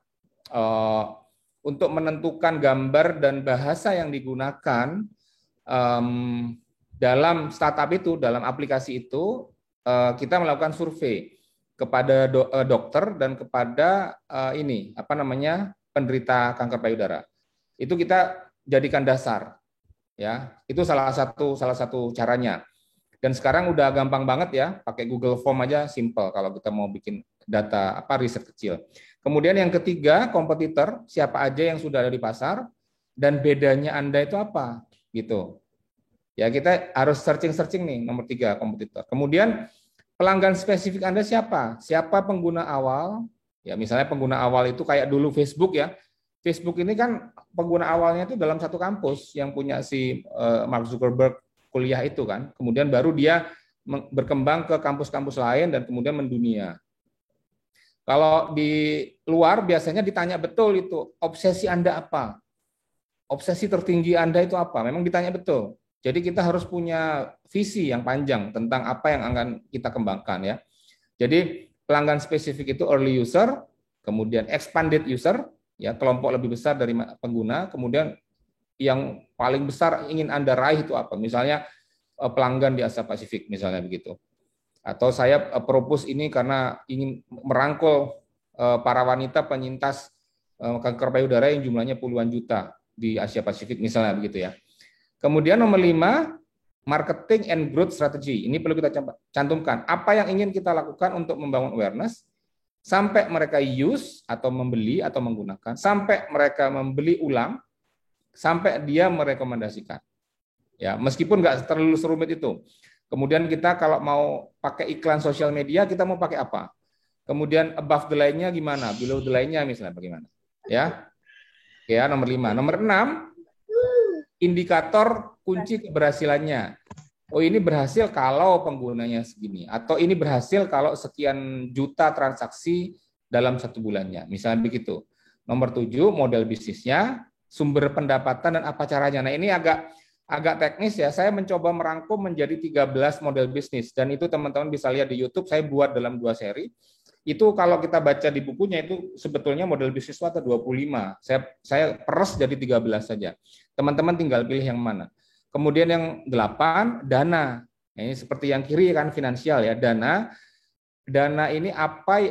Untuk menentukan gambar dan bahasa yang digunakan dalam startup itu, dalam aplikasi itu, kita melakukan survei kepada dokter dan kepada penderita kanker payudara. Itu kita jadikan dasar, ya. Itu salah satu caranya. Dan sekarang udah gampang banget ya, pakai Google Form aja simple kalau kita mau bikin data riset kecil. Kemudian yang ketiga, kompetitor, siapa aja yang sudah ada di pasar dan bedanya Anda itu apa gitu. Ya, kita harus searching nih, nomor 3, kompetitor. Kemudian pelanggan spesifik Anda siapa? Siapa pengguna awal? Ya, misalnya pengguna awal itu kayak dulu Facebook ya. Facebook ini kan pengguna awalnya itu dalam satu kampus yang punya si Mark Zuckerberg kuliah itu kan. Kemudian baru dia berkembang ke kampus-kampus lain dan kemudian mendunia. Kalau di luar biasanya ditanya betul itu, obsesi Anda apa? Obsesi tertinggi Anda itu apa? Memang ditanya betul. Jadi kita harus punya visi yang panjang tentang apa yang akan kita kembangkan ya. Jadi pelanggan spesifik itu early user, kemudian expanded user, ya kelompok lebih besar dari pengguna, kemudian yang paling besar ingin Anda raih itu apa? Misalnya pelanggan di Asia Pasifik misalnya begitu. Atau saya propose ini karena ingin merangkul para wanita penyintas kanker payudara yang jumlahnya puluhan juta di Asia Pasifik misalnya begitu ya. Kemudian nomor 5, marketing and growth strategy. Ini perlu kita cantumkan. Apa yang ingin kita lakukan untuk membangun awareness sampai mereka use atau membeli atau menggunakan, sampai mereka membeli ulang, sampai dia merekomendasikan. Ya, meskipun nggak terlalu serumit itu. Kemudian kita kalau mau pakai iklan sosial media, kita mau pakai apa? Kemudian above the line-nya gimana? Below the line-nya misalnya bagaimana? Ya. Ya, nomor 5. Nomor 6, indikator kunci keberhasilannya. Oh, ini berhasil kalau penggunanya segini. Atau ini berhasil kalau sekian juta transaksi dalam 1 bulannya. Misalnya begitu. Nomor 7, model bisnisnya, sumber pendapatan dan apa caranya. Nah, ini agak teknis ya, saya mencoba merangkum menjadi 13 model bisnis, dan itu teman-teman bisa lihat di YouTube, saya buat dalam 2 seri. Itu kalau kita baca di bukunya itu sebetulnya model bisnis itu ada 25. Saya peres jadi 13 saja. Teman-teman tinggal pilih yang mana. Kemudian yang 8, dana. Nah, ini seperti yang kiri kan finansial ya, dana. Dana ini apa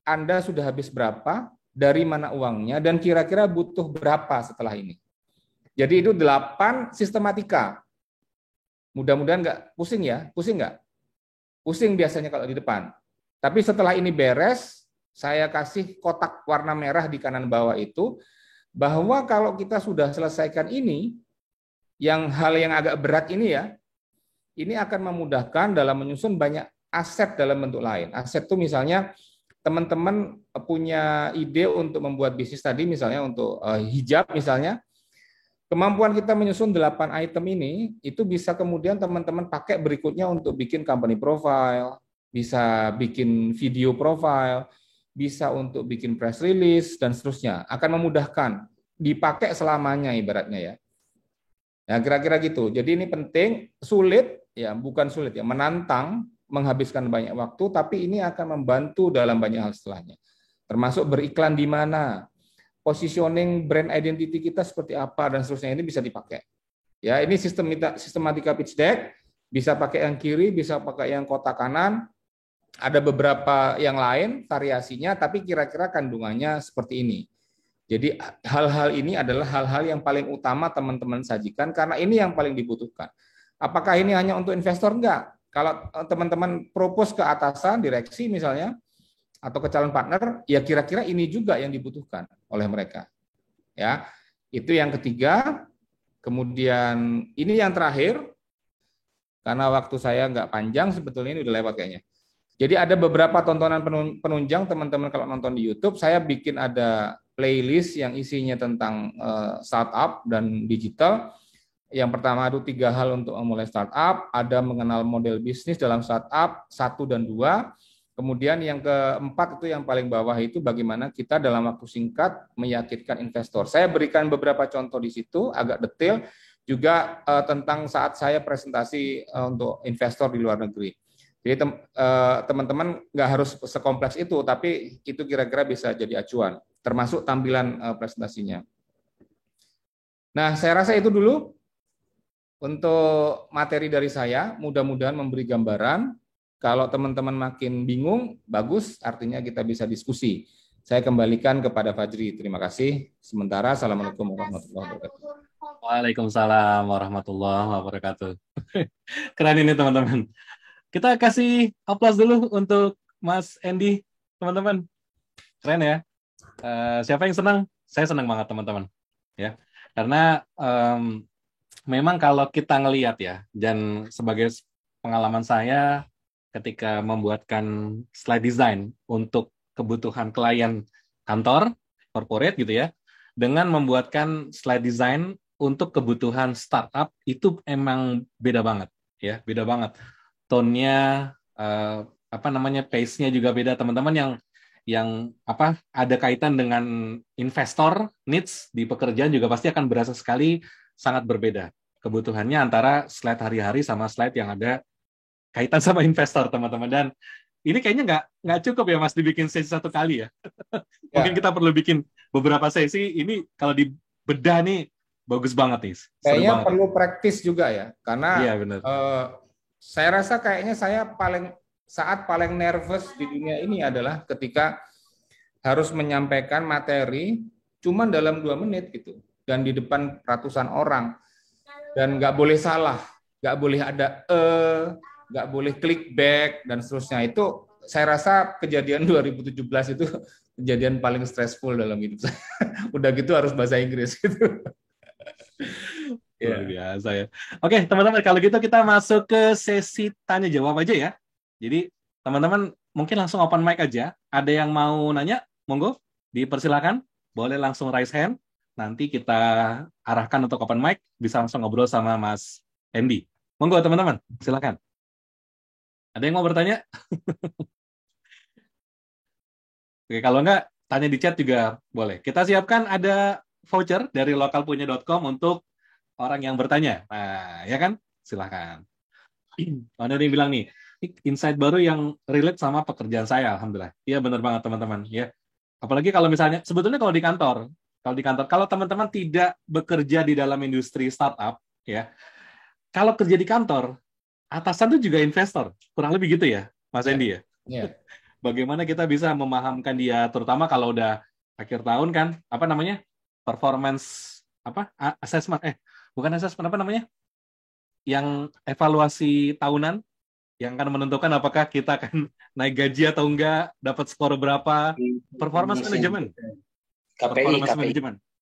Anda sudah habis berapa, dari mana uangnya, dan kira-kira butuh berapa setelah ini. Jadi itu 8 sistematika. Mudah-mudahan nggak pusing ya, pusing nggak? Pusing biasanya kalau di depan. Tapi setelah ini beres, saya kasih kotak warna merah di kanan bawah itu, bahwa kalau kita sudah selesaikan ini, hal yang agak berat ini ya, ini akan memudahkan dalam menyusun banyak aset dalam bentuk lain. Aset itu misalnya teman-teman punya ide untuk membuat bisnis tadi, misalnya untuk hijab misalnya, kemampuan kita menyusun 8 item ini, itu bisa kemudian teman-teman pakai berikutnya untuk bikin company profile, bisa bikin video profile, bisa untuk bikin press release, dan seterusnya. Akan memudahkan, dipakai selamanya ibaratnya ya. Ya kira-kira gitu. Jadi ini penting, sulit, ya bukan sulit ya, menantang, menghabiskan banyak waktu, tapi ini akan membantu dalam banyak hal setelahnya. Termasuk beriklan di mana, positioning brand identity kita seperti apa dan seterusnya, ini bisa dipakai. Ya, ini sistematika pitch deck, bisa pakai yang kiri, bisa pakai yang kotak kanan. Ada beberapa yang lain variasinya, tapi kira-kira kandungannya seperti ini. Jadi hal-hal ini adalah hal-hal yang paling utama teman-teman sajikan karena ini yang paling dibutuhkan. Apakah ini hanya untuk investor? Enggak. Kalau teman-teman propose ke atasan, direksi misalnya, atau ke calon partner, ya kira-kira ini juga yang dibutuhkan oleh mereka. Ya, itu yang ketiga. Kemudian ini yang terakhir, karena waktu saya nggak panjang, sebetulnya ini udah lewat kayaknya. Jadi ada beberapa tontonan penunjang teman-teman kalau nonton di YouTube, saya bikin ada playlist yang isinya tentang startup dan digital. Yang pertama itu 3 hal untuk memulai startup, ada mengenal model bisnis dalam startup 1 dan 2. Kemudian yang keempat itu yang paling bawah itu bagaimana kita dalam waktu singkat meyakinkan investor. Saya berikan beberapa contoh di situ agak detail juga tentang saat saya presentasi untuk investor di luar negeri. Jadi teman-teman nggak harus sekompleks itu, tapi itu kira-kira bisa jadi acuan, termasuk tampilan presentasinya. Nah, saya rasa itu dulu untuk materi dari saya. Mudah-mudahan memberi gambaran. Kalau teman-teman makin bingung, bagus, artinya kita bisa diskusi. Saya kembalikan kepada Fajri. Terima kasih. Sementara, Assalamualaikum warahmatullahi wabarakatuh. Waalaikumsalam warahmatullahi wabarakatuh. Keren ini teman-teman. Kita kasih aplaus dulu untuk Mas Andy, teman-teman. Keren ya. Siapa yang senang? Saya senang banget teman-teman. Ya, karena memang kalau kita ngelihat ya, dan sebagai pengalaman saya ketika membuatkan slide design untuk kebutuhan klien kantor, corporate gitu ya, dengan membuatkan slide design untuk kebutuhan startup itu emang beda banget ya, beda banget. Tone-nya, pace-nya juga beda teman-teman yang ada kaitan dengan investor needs di pekerjaan juga pasti akan berasa sekali sangat berbeda kebutuhannya antara slide hari-hari sama slide yang ada kaitan sama investor teman-teman. Dan ini kayaknya nggak cukup ya Mas dibikin sesi 1 kali ya. Mungkin kita perlu bikin beberapa sesi. Ini kalau dibedah nih bagus banget nih. Kayaknya perlu praktis juga ya, karena iya, benar. Saya rasa kayaknya saya saat paling nervous di dunia ini adalah ketika harus menyampaikan materi cuma dalam 2 menit gitu, dan di depan ratusan orang, dan nggak boleh salah, nggak boleh ada nggak boleh click back dan seterusnya. Itu saya rasa kejadian 2017 itu kejadian paling stressful dalam hidup saya. Udah gitu harus bahasa Inggris gitu. Luar biasa ya. Oke, teman-teman, kalau gitu kita masuk ke sesi tanya jawab aja ya. Jadi, teman-teman mungkin langsung open mic aja. Ada yang mau nanya? Monggo, dipersilakan. Boleh langsung raise hand. Nanti kita arahkan untuk open mic. Bisa langsung ngobrol sama Mas Andy. Monggo, teman-teman. Silakan. Ada yang mau bertanya? Oke, kalau enggak, tanya di chat juga boleh. Kita siapkan ada voucher dari lokalpunya.com untuk orang yang bertanya. Nah, ya kan? Silahkan. Ada yang bilang nih, insight baru yang relate sama pekerjaan saya, alhamdulillah. Iya, benar banget teman-teman. Ya, apalagi kalau misalnya, sebetulnya kalau di kantor, kalau teman-teman tidak bekerja di dalam industri startup, ya, kalau kerja di kantor, atasan itu juga investor, kurang lebih gitu ya, Mas Andy ya. Yeah. Bagaimana kita bisa memahamkan dia, terutama kalau udah akhir tahun kan, performance assessment, bukan assessment, yang evaluasi tahunan yang akan menentukan apakah kita akan naik gaji atau enggak, dapat skor berapa, performance management.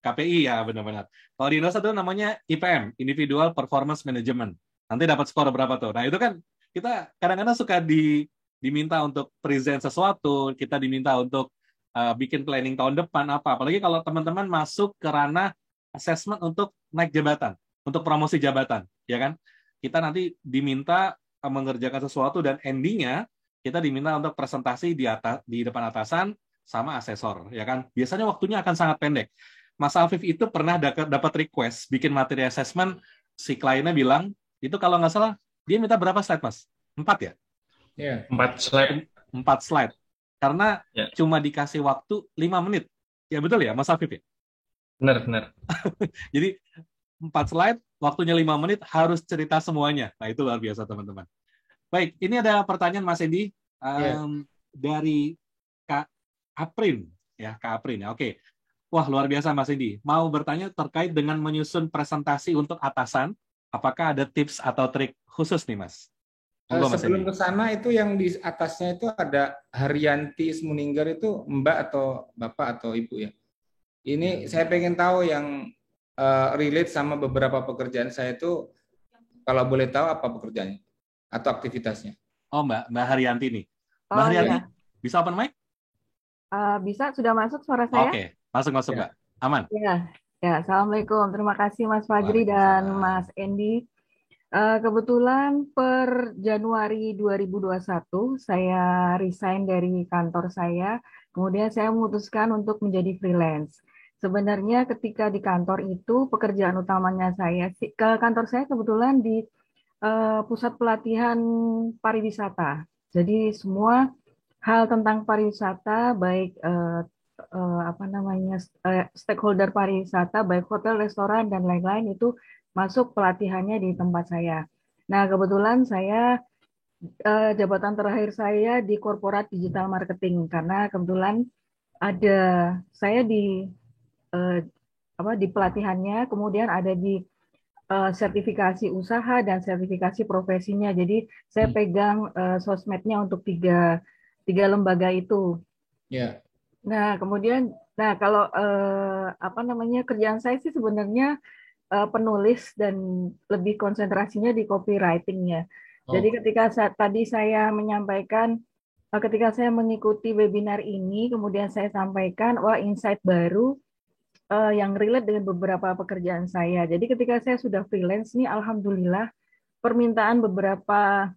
KPI ya, benar-benar. Kalau di Indonesia itu namanya IPM, Individual Performance Management. Nanti dapat skor berapa tuh. Nah, itu kan kita kadang-kadang suka diminta untuk present sesuatu, kita diminta untuk bikin planning tahun depan apalagi kalau teman-teman masuk ke ranah assessment untuk naik jabatan, untuk promosi jabatan, ya kan? Kita nanti diminta mengerjakan sesuatu dan endingnya kita diminta untuk presentasi di depan atasan sama asesor, ya kan? Biasanya waktunya akan sangat pendek. Mas Afif itu pernah dapat request bikin materi assessment, si kliennya bilang, itu kalau nggak salah, dia minta berapa slide, Mas? 4 ya? Iya. 4 slide. 4 slide. Karena cuma dikasih waktu 5 menit. Ya betul ya, Mas Afif ya? Benar. Jadi 4 slide, waktunya 5 menit, harus cerita semuanya. Nah, itu luar biasa, teman-teman. Baik, ini ada pertanyaan Mas Edi dari Kak Aprin. Ya, Kak Aprin. Ya, oke. Wah, luar biasa Mas Edi. Mau bertanya terkait dengan menyusun presentasi untuk atasan, apakah ada tips atau trik khusus nih, Mas? Sebelum ke sana itu yang di atasnya itu ada Haryanti Ismuninggar, itu Mbak atau Bapak atau Ibu ya? Ini saya pengen tahu yang relate sama beberapa pekerjaan saya itu, kalau boleh tahu apa pekerjaannya atau aktivitasnya? Oh, Mbak Haryanti nih. Mbak Haryanti, bisa open mic? Bisa, sudah masuk suara saya? Oke, masuk Mbak. Aman? Ya. Ya, Assalamualaikum. Terima kasih Mas Fajri dan Waalaikumsalam. Mas Endi. Kebetulan per Januari 2021 saya resign dari kantor saya, kemudian saya memutuskan untuk menjadi freelance. Sebenarnya ketika di kantor itu pekerjaan utamanya saya, ke kantor saya kebetulan di pusat pelatihan pariwisata. Jadi semua hal tentang pariwisata, baik apa namanya stakeholder pariwisata, baik hotel, restoran dan lain-lain itu masuk pelatihannya di tempat saya. Nah, kebetulan saya jabatan terakhir saya di korporat digital marketing karena kebetulan ada saya di eh, apa di pelatihannya, kemudian ada di sertifikasi usaha dan sertifikasi profesinya. Jadi saya pegang sosmednya untuk tiga lembaga itu. Ya, Nah, kemudian, nah kalau apa namanya kerjaan saya sih sebenarnya penulis dan lebih konsentrasinya di copywriting-nya. Jadi oh, tadi saya menyampaikan, ketika saya mengikuti webinar ini, kemudian saya sampaikan, wah insight baru yang relate dengan beberapa pekerjaan saya. Jadi ketika saya sudah freelance nih, alhamdulillah permintaan beberapa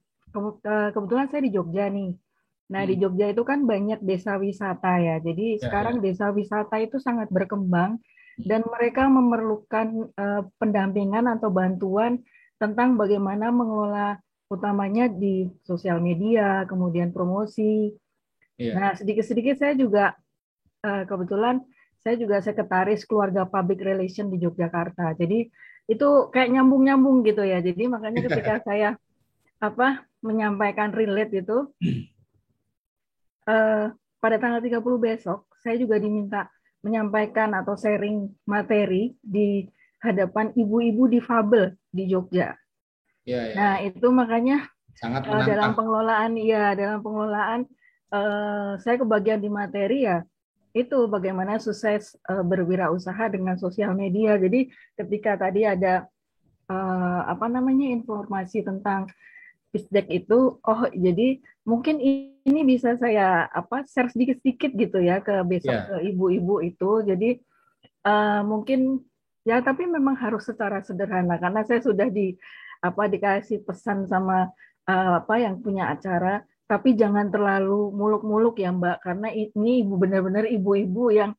kebetulan saya di Jogja nih. Nah, di hmm, Jogja itu kan banyak desa wisata ya. Jadi ya, ya. sekarang desa wisata itu sangat berkembang dan mereka memerlukan pendampingan atau bantuan tentang bagaimana mengelola utamanya di sosial media, kemudian promosi. Iya. Nah, sedikit-sedikit saya juga kebetulan saya juga sekretaris keluarga public relation di Yogyakarta. Jadi itu kayak nyambung-nyambung gitu ya. Jadi makanya ketika saya menyampaikan relate itu pada tanggal 30 besok saya juga diminta menyampaikan atau sharing materi di hadapan ibu-ibu difabel di Jogja. Iya, iya, Nah, iya. itu makanya Sangat dalam menantang. pengelolaan saya kebagian di materi ya itu bagaimana sukses berwirausaha dengan sosial media. Jadi ketika tadi ada informasi tentang pitch deck itu, oh jadi mungkin ini bisa saya share sedikit-sedikit gitu ya ke besok ke Ya, ibu-ibu itu. Jadi mungkin ya tapi memang harus secara sederhana karena saya sudah dikasih pesan sama yang punya acara, tapi jangan terlalu muluk-muluk ya Mbak karena ini ibu benar-benar ibu-ibu yang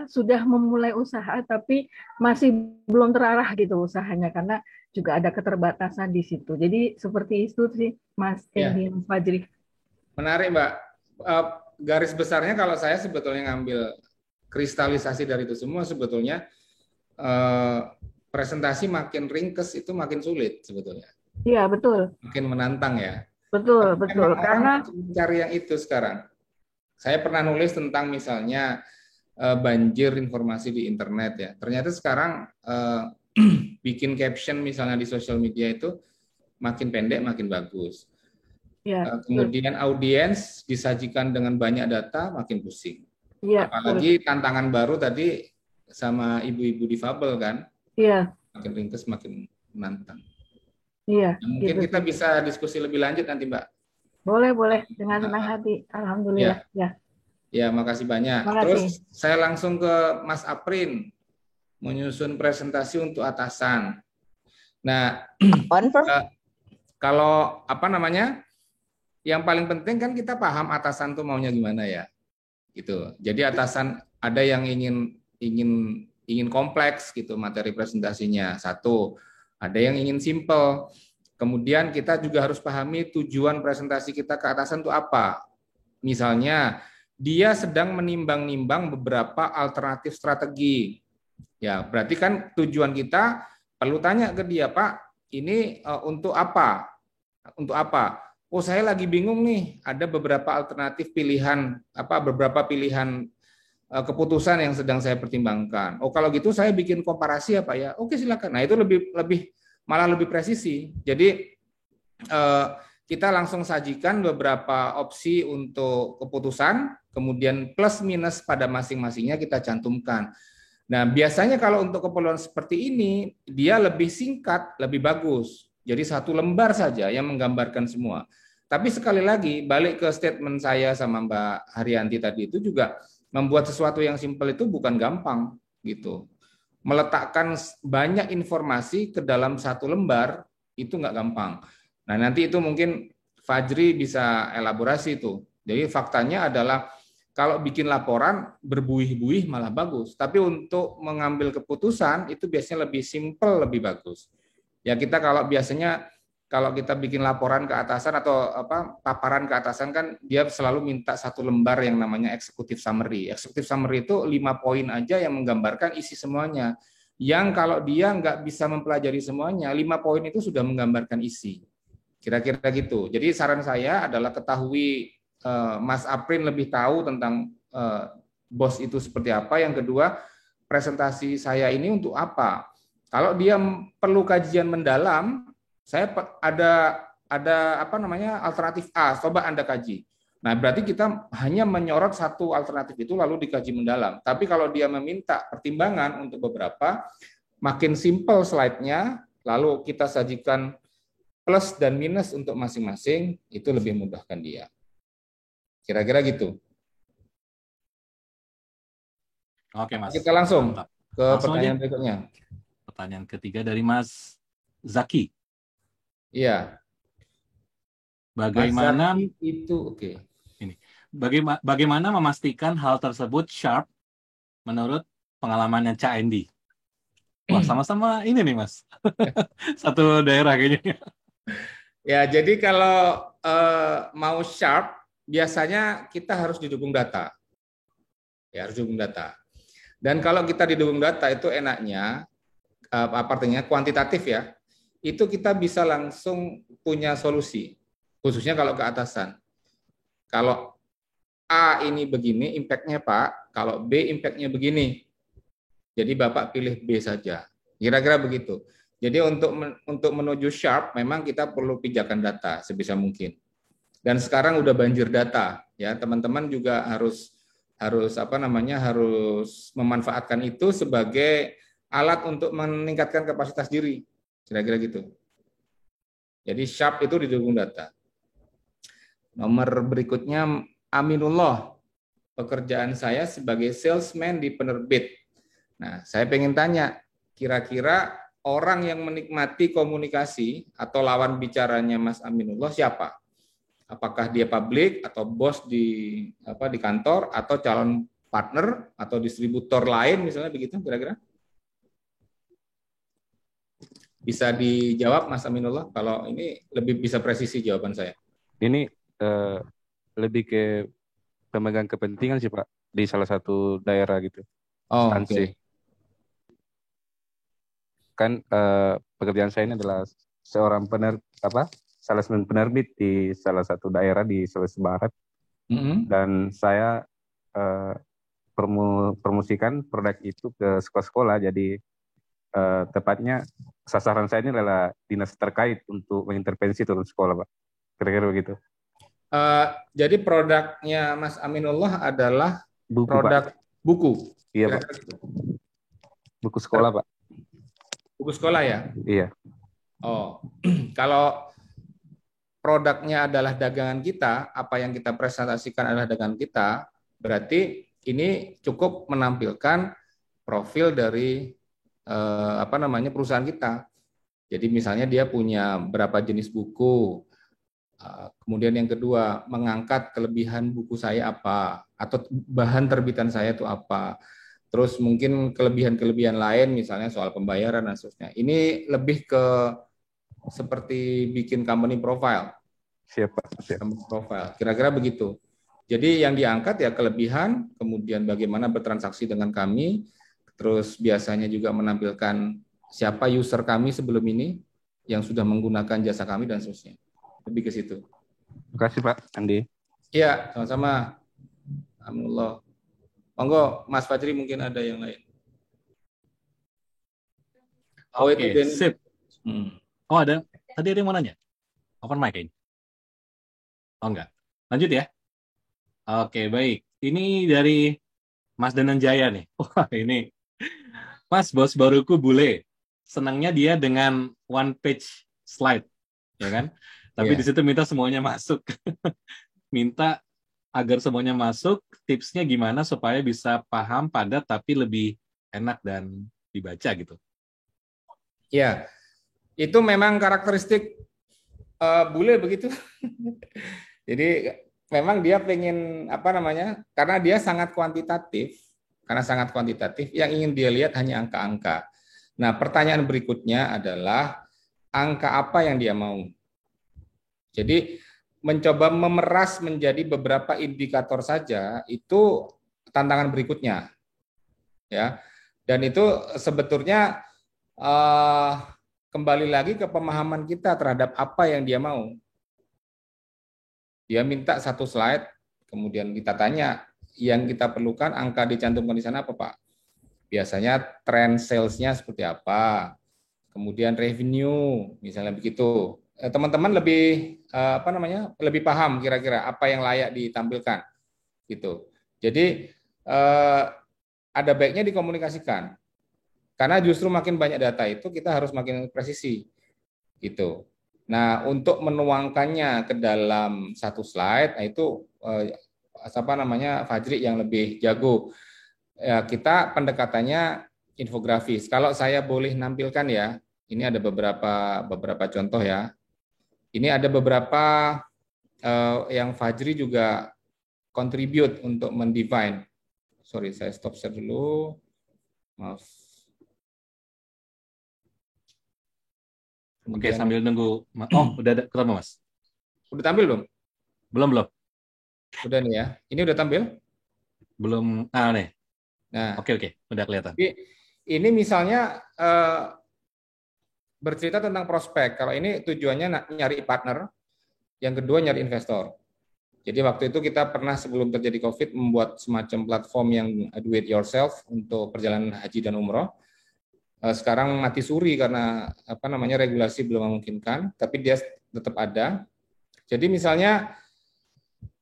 sudah memulai usaha tapi masih belum terarah gitu usahanya karena juga ada keterbatasan di situ. Jadi seperti itu sih Mas ya. Endi Mas Fajri. Menarik, Mbak. Eh, Garis besarnya kalau saya sebetulnya ngambil kristalisasi dari itu semua, sebetulnya eh, presentasi makin ringkes itu makin sulit sebetulnya. Iya betul, Makin menantang ya. betul, Tapi betul. memang orang Karena masih mencari yang itu sekarang. Saya pernah nulis tentang misalnya banjir informasi di internet ya. Ternyata sekarang bikin caption misalnya di sosial media itu makin pendek makin bagus. ya betul. Kemudian audiens disajikan dengan banyak data makin pusing. Iya, betul. Apalagi tantangan baru tadi sama ibu-ibu difabel kan, Iya, makin ringkes makin menantang. iya, Nah, mungkin gitu kita sih. bisa diskusi lebih lanjut nanti, Mbak. Boleh, boleh. Dengan senang hati. Alhamdulillah. Ya, Ya, ya, makasih banyak. Terus makasih. saya langsung ke Mas Aprin menyusun presentasi untuk atasan. Nah, kalau apa namanya? Yang paling penting kan kita paham atasan tuh maunya gimana ya, gitu. Jadi atasan ada yang ingin kompleks gitu materi presentasinya. Satu, ada yang ingin simple. Kemudian kita juga harus pahami tujuan presentasi kita ke atasan itu apa. Misalnya dia sedang menimbang-nimbang beberapa alternatif strategi. Ya, berarti kan tujuan kita perlu tanya ke dia, Pak, ini untuk apa? Untuk apa? Oh, saya lagi bingung nih, ada beberapa alternatif pilihan, beberapa pilihan keputusan yang sedang saya pertimbangkan. Oh, kalau gitu saya bikin komparasi ya, Pak ya. Oke, silakan. Nah, itu malah lebih presisi. Jadi kita langsung sajikan beberapa opsi untuk keputusan, kemudian plus minus pada masing-masingnya kita cantumkan. Nah, biasanya kalau untuk keperluan seperti ini, dia lebih singkat, lebih bagus. Jadi satu lembar saja yang menggambarkan semua. Tapi sekali lagi, balik ke statement saya sama Mbak Haryanti tadi itu juga, membuat sesuatu yang simpel itu bukan gampang gitu. Meletakkan banyak informasi ke dalam satu lembar itu nggak gampang. Nah, nanti itu mungkin Fajri bisa elaborasi itu. Jadi faktanya adalah kalau bikin laporan berbuih-buih malah bagus, tapi untuk mengambil keputusan itu biasanya lebih simpel, lebih bagus. Ya kita kalau kita bikin laporan ke atasan atau paparan ke atasan kan dia selalu minta satu lembar yang namanya executive summary. Executive summary itu 5 poin aja yang menggambarkan isi semuanya. Yang kalau dia nggak bisa mempelajari semuanya, 5 poin itu sudah menggambarkan isi. Kira-kira gitu. Jadi saran saya adalah ketahui Mas Aprin lebih tahu tentang BOS itu seperti apa. Yang kedua, presentasi saya ini untuk apa? Kalau dia perlu kajian mendalam, saya ada alternatif A, coba Anda kaji. Nah, berarti kita hanya menyorot satu alternatif itu lalu dikaji mendalam. Tapi kalau dia meminta pertimbangan untuk beberapa, makin simpel slide-nya, lalu kita sajikan plus dan minus untuk masing-masing, itu lebih mudahkan dia. Kira-kira gitu. Oke, Mas. Kita langsung ke Langsung pertanyaan aja. berikutnya. Pertanyaan ketiga dari Mas Zaki. Iya. Bagaimana itu oke. Bagaimana memastikan hal tersebut sharp menurut pengalamannya Cak Endi? Wah, sama-sama ini nih, Mas. Satu daerah kayaknya. Ya, jadi kalau mau sharp, biasanya kita harus didukung data. Ya, harus didukung data. Dan kalau kita didukung data itu enaknya, artinya kuantitatif ya, itu kita bisa langsung punya solusi. Khususnya kalau ke atasan. Kalau A ini begini impact-nya Pak, kalau B impact-nya begini. Jadi Bapak pilih B saja. Kira-kira begitu. Jadi untuk menuju sharp memang kita perlu pijakan data sebisa mungkin. Dan sekarang udah banjir data ya, teman-teman juga harus memanfaatkan itu sebagai alat untuk meningkatkan kapasitas diri. Kira-kira gitu. Jadi sharp itu didukung data. Nomor berikutnya Aminullah. Pekerjaan saya sebagai salesman di penerbit. Nah, saya pengen tanya, kira-kira orang yang menikmati komunikasi atau lawan bicaranya Mas Aminullah siapa? Apakah dia publik atau bos di kantor atau calon partner atau distributor lain misalnya begitu kira-kira? Bisa dijawab Mas Aminullah, kalau ini lebih bisa presisi jawaban saya. Ini lebih ke pemegang kepentingan sih Pak di salah satu daerah gitu. Oh, Oke. Kan pekerjaan saya ini adalah seorang salesman penerbit di salah satu daerah di Sulawesi Barat. Dan saya promosikan produk itu ke sekolah-sekolah. Jadi tepatnya sasaran saya ini adalah dinas terkait untuk mengintervensi turun sekolah, Pak. Kira-kira begitu. Jadi produknya Mas Aminullah adalah buku, produk Pak. Buku. Iya, Pak. Buku sekolah, Pak. Buku sekolah ya? Iya. Oh, kalau produknya adalah dagangan kita, apa yang kita presentasikan adalah dagangan kita, berarti ini cukup menampilkan profil dari perusahaan kita. Jadi misalnya dia punya berapa jenis buku, kemudian yang kedua mengangkat kelebihan buku saya apa, atau bahan terbitan saya itu apa, terus mungkin kelebihan-kelebihan lain misalnya soal pembayaran dan seterusnya. Ini lebih ke seperti bikin company profile. Siapa? Company profile. Kira-kira begitu. Jadi yang diangkat ya kelebihan, kemudian bagaimana bertransaksi dengan kami, terus biasanya juga menampilkan siapa user kami sebelum ini yang sudah menggunakan jasa kami dan seterusnya. Lebih ke situ. Terima kasih Pak Andi. Iya, sama-sama. Alhamdulillah. Monggo, Mas Fajri mungkin ada yang lain. Oke, sip. Oh ada, tadi ada yang mau nanya? Open mic ini? Oh enggak. Lanjut ya. Oke, baik. Ini dari Mas Dananjaya nih. Wah, ini Mas, bos baruku bule. Senangnya dia dengan one page slide, ya kan? Tapi di situ minta semuanya masuk. Minta agar semuanya masuk, tipsnya gimana supaya bisa paham, padat, tapi lebih enak dan dibaca gitu. Ya, itu memang karakteristik bule begitu. Jadi memang dia pengen karena dia sangat kuantitatif, yang ingin dia lihat hanya angka-angka. Nah, pertanyaan berikutnya adalah angka apa yang dia mau. Jadi mencoba memeras menjadi beberapa indikator saja itu tantangan berikutnya, ya. Dan itu sebetulnya kembali lagi ke pemahaman kita terhadap apa yang dia mau. Dia minta satu slide, kemudian kita tanya, yang kita perlukan angka dicantumkan di sana apa, Pak? Biasanya trend sales-nya seperti apa? Kemudian revenue, misalnya begitu. Teman-teman lebih lebih paham kira-kira apa yang layak ditampilkan, gitu. Jadi ada baiknya dikomunikasikan, karena justru makin banyak data itu kita harus makin presisi, gitu. Nah, untuk menuangkannya ke dalam satu slide, itu Fajri yang lebih jago. Ya, kita pendekatannya infografis. Kalau saya boleh nampilkan ya, ini ada beberapa contoh ya. Ini ada beberapa yang Fajri juga contribute untuk mendefine. Sorry, saya stop share dulu. Maaf. Oke, sambil nunggu. Oh, udah ada ketemu, Mas. Udah tampil belum? Belum. Udah nih ya. Ini udah tampil? Belum. Nih. Nah, oke, udah kelihatan. Ini misalnya bercerita tentang prospek. Kalau ini tujuannya nyari partner, yang kedua nyari investor. Jadi waktu itu kita pernah sebelum terjadi COVID membuat semacam platform yang do it yourself untuk perjalanan haji dan umroh. Sekarang mati suri karena regulasi belum memungkinkan, tapi dia tetap ada. Jadi misalnya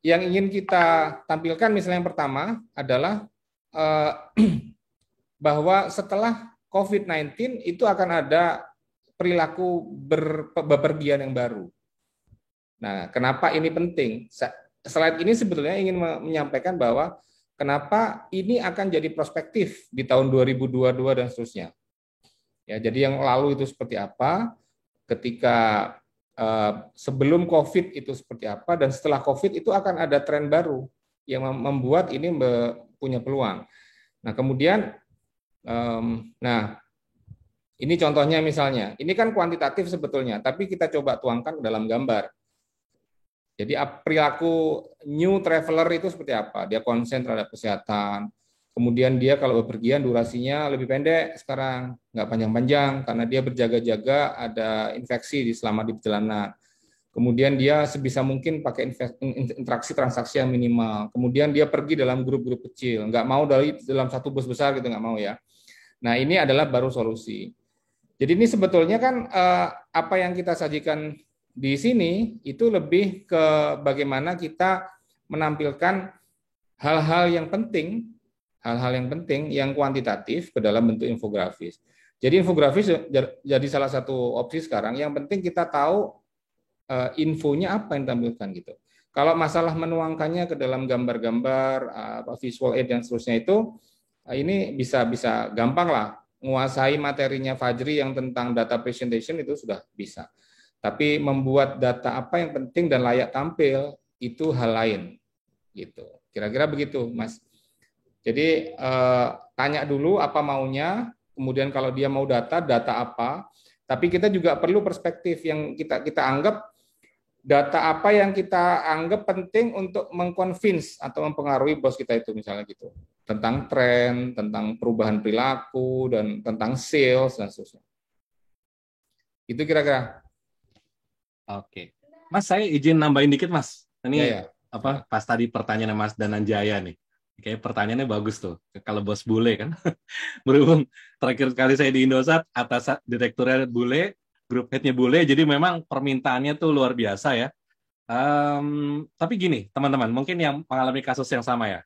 yang ingin kita tampilkan, misalnya yang pertama adalah bahwa setelah COVID-19 itu akan ada perilaku bepergian yang baru. Nah, kenapa ini penting? Slide ini sebetulnya ingin menyampaikan bahwa kenapa ini akan jadi prospektif di tahun 2022 dan seterusnya. Ya, jadi yang lalu itu seperti apa, ketika sebelum COVID itu seperti apa, dan setelah COVID itu akan ada tren baru yang membuat ini punya peluang. Nah, kemudian, ini contohnya misalnya, ini kan kuantitatif sebetulnya, tapi kita coba tuangkan ke dalam gambar. Jadi perilaku new traveler itu seperti apa? Dia konsen terhadap kesehatan. Kemudian dia kalau bepergian durasinya lebih pendek sekarang, nggak panjang-panjang karena dia berjaga-jaga ada infeksi selama di perjalanan. Kemudian dia sebisa mungkin pakai interaksi transaksi yang minimal. Kemudian dia pergi dalam grup-grup kecil, nggak mau dalam satu bus besar gitu, nggak mau ya. Nah, ini adalah baru solusi. Jadi ini sebetulnya kan apa yang kita sajikan di sini itu lebih ke bagaimana kita menampilkan hal-hal yang penting yang kuantitatif ke dalam bentuk infografis. Jadi infografis jadi salah satu opsi sekarang. Yang penting kita tahu infonya apa yang ditampilkan gitu. Kalau masalah menuangkannya ke dalam gambar-gambar, visual aid dan seterusnya itu, ini bisa gampang lah. Menguasai materinya Fajri yang tentang data presentation itu sudah bisa. Tapi membuat data apa yang penting dan layak tampil itu hal lain, gitu. Kira-kira begitu, Mas. Jadi tanya dulu apa maunya, kemudian kalau dia mau data apa. Tapi kita juga perlu perspektif yang kita anggap data apa yang kita anggap penting untuk mengconvince atau mempengaruhi bos kita itu misalnya gitu. Tentang tren, tentang perubahan perilaku dan tentang sales dan seterusnya. Itu kira-kira. Oke. Mas, saya izin nambahin dikit, Mas. Ini Ya. pas tadi pertanyaan Mas Dananjaya nih. Kayak pertanyaannya bagus tuh. Kalau bos bule kan. Berhubung terakhir kali saya di Indosat, atas direkturnya bule, grup head-nya bule, jadi memang permintaannya tuh luar biasa ya. Tapi gini, teman-teman, mungkin yang mengalami kasus yang sama ya.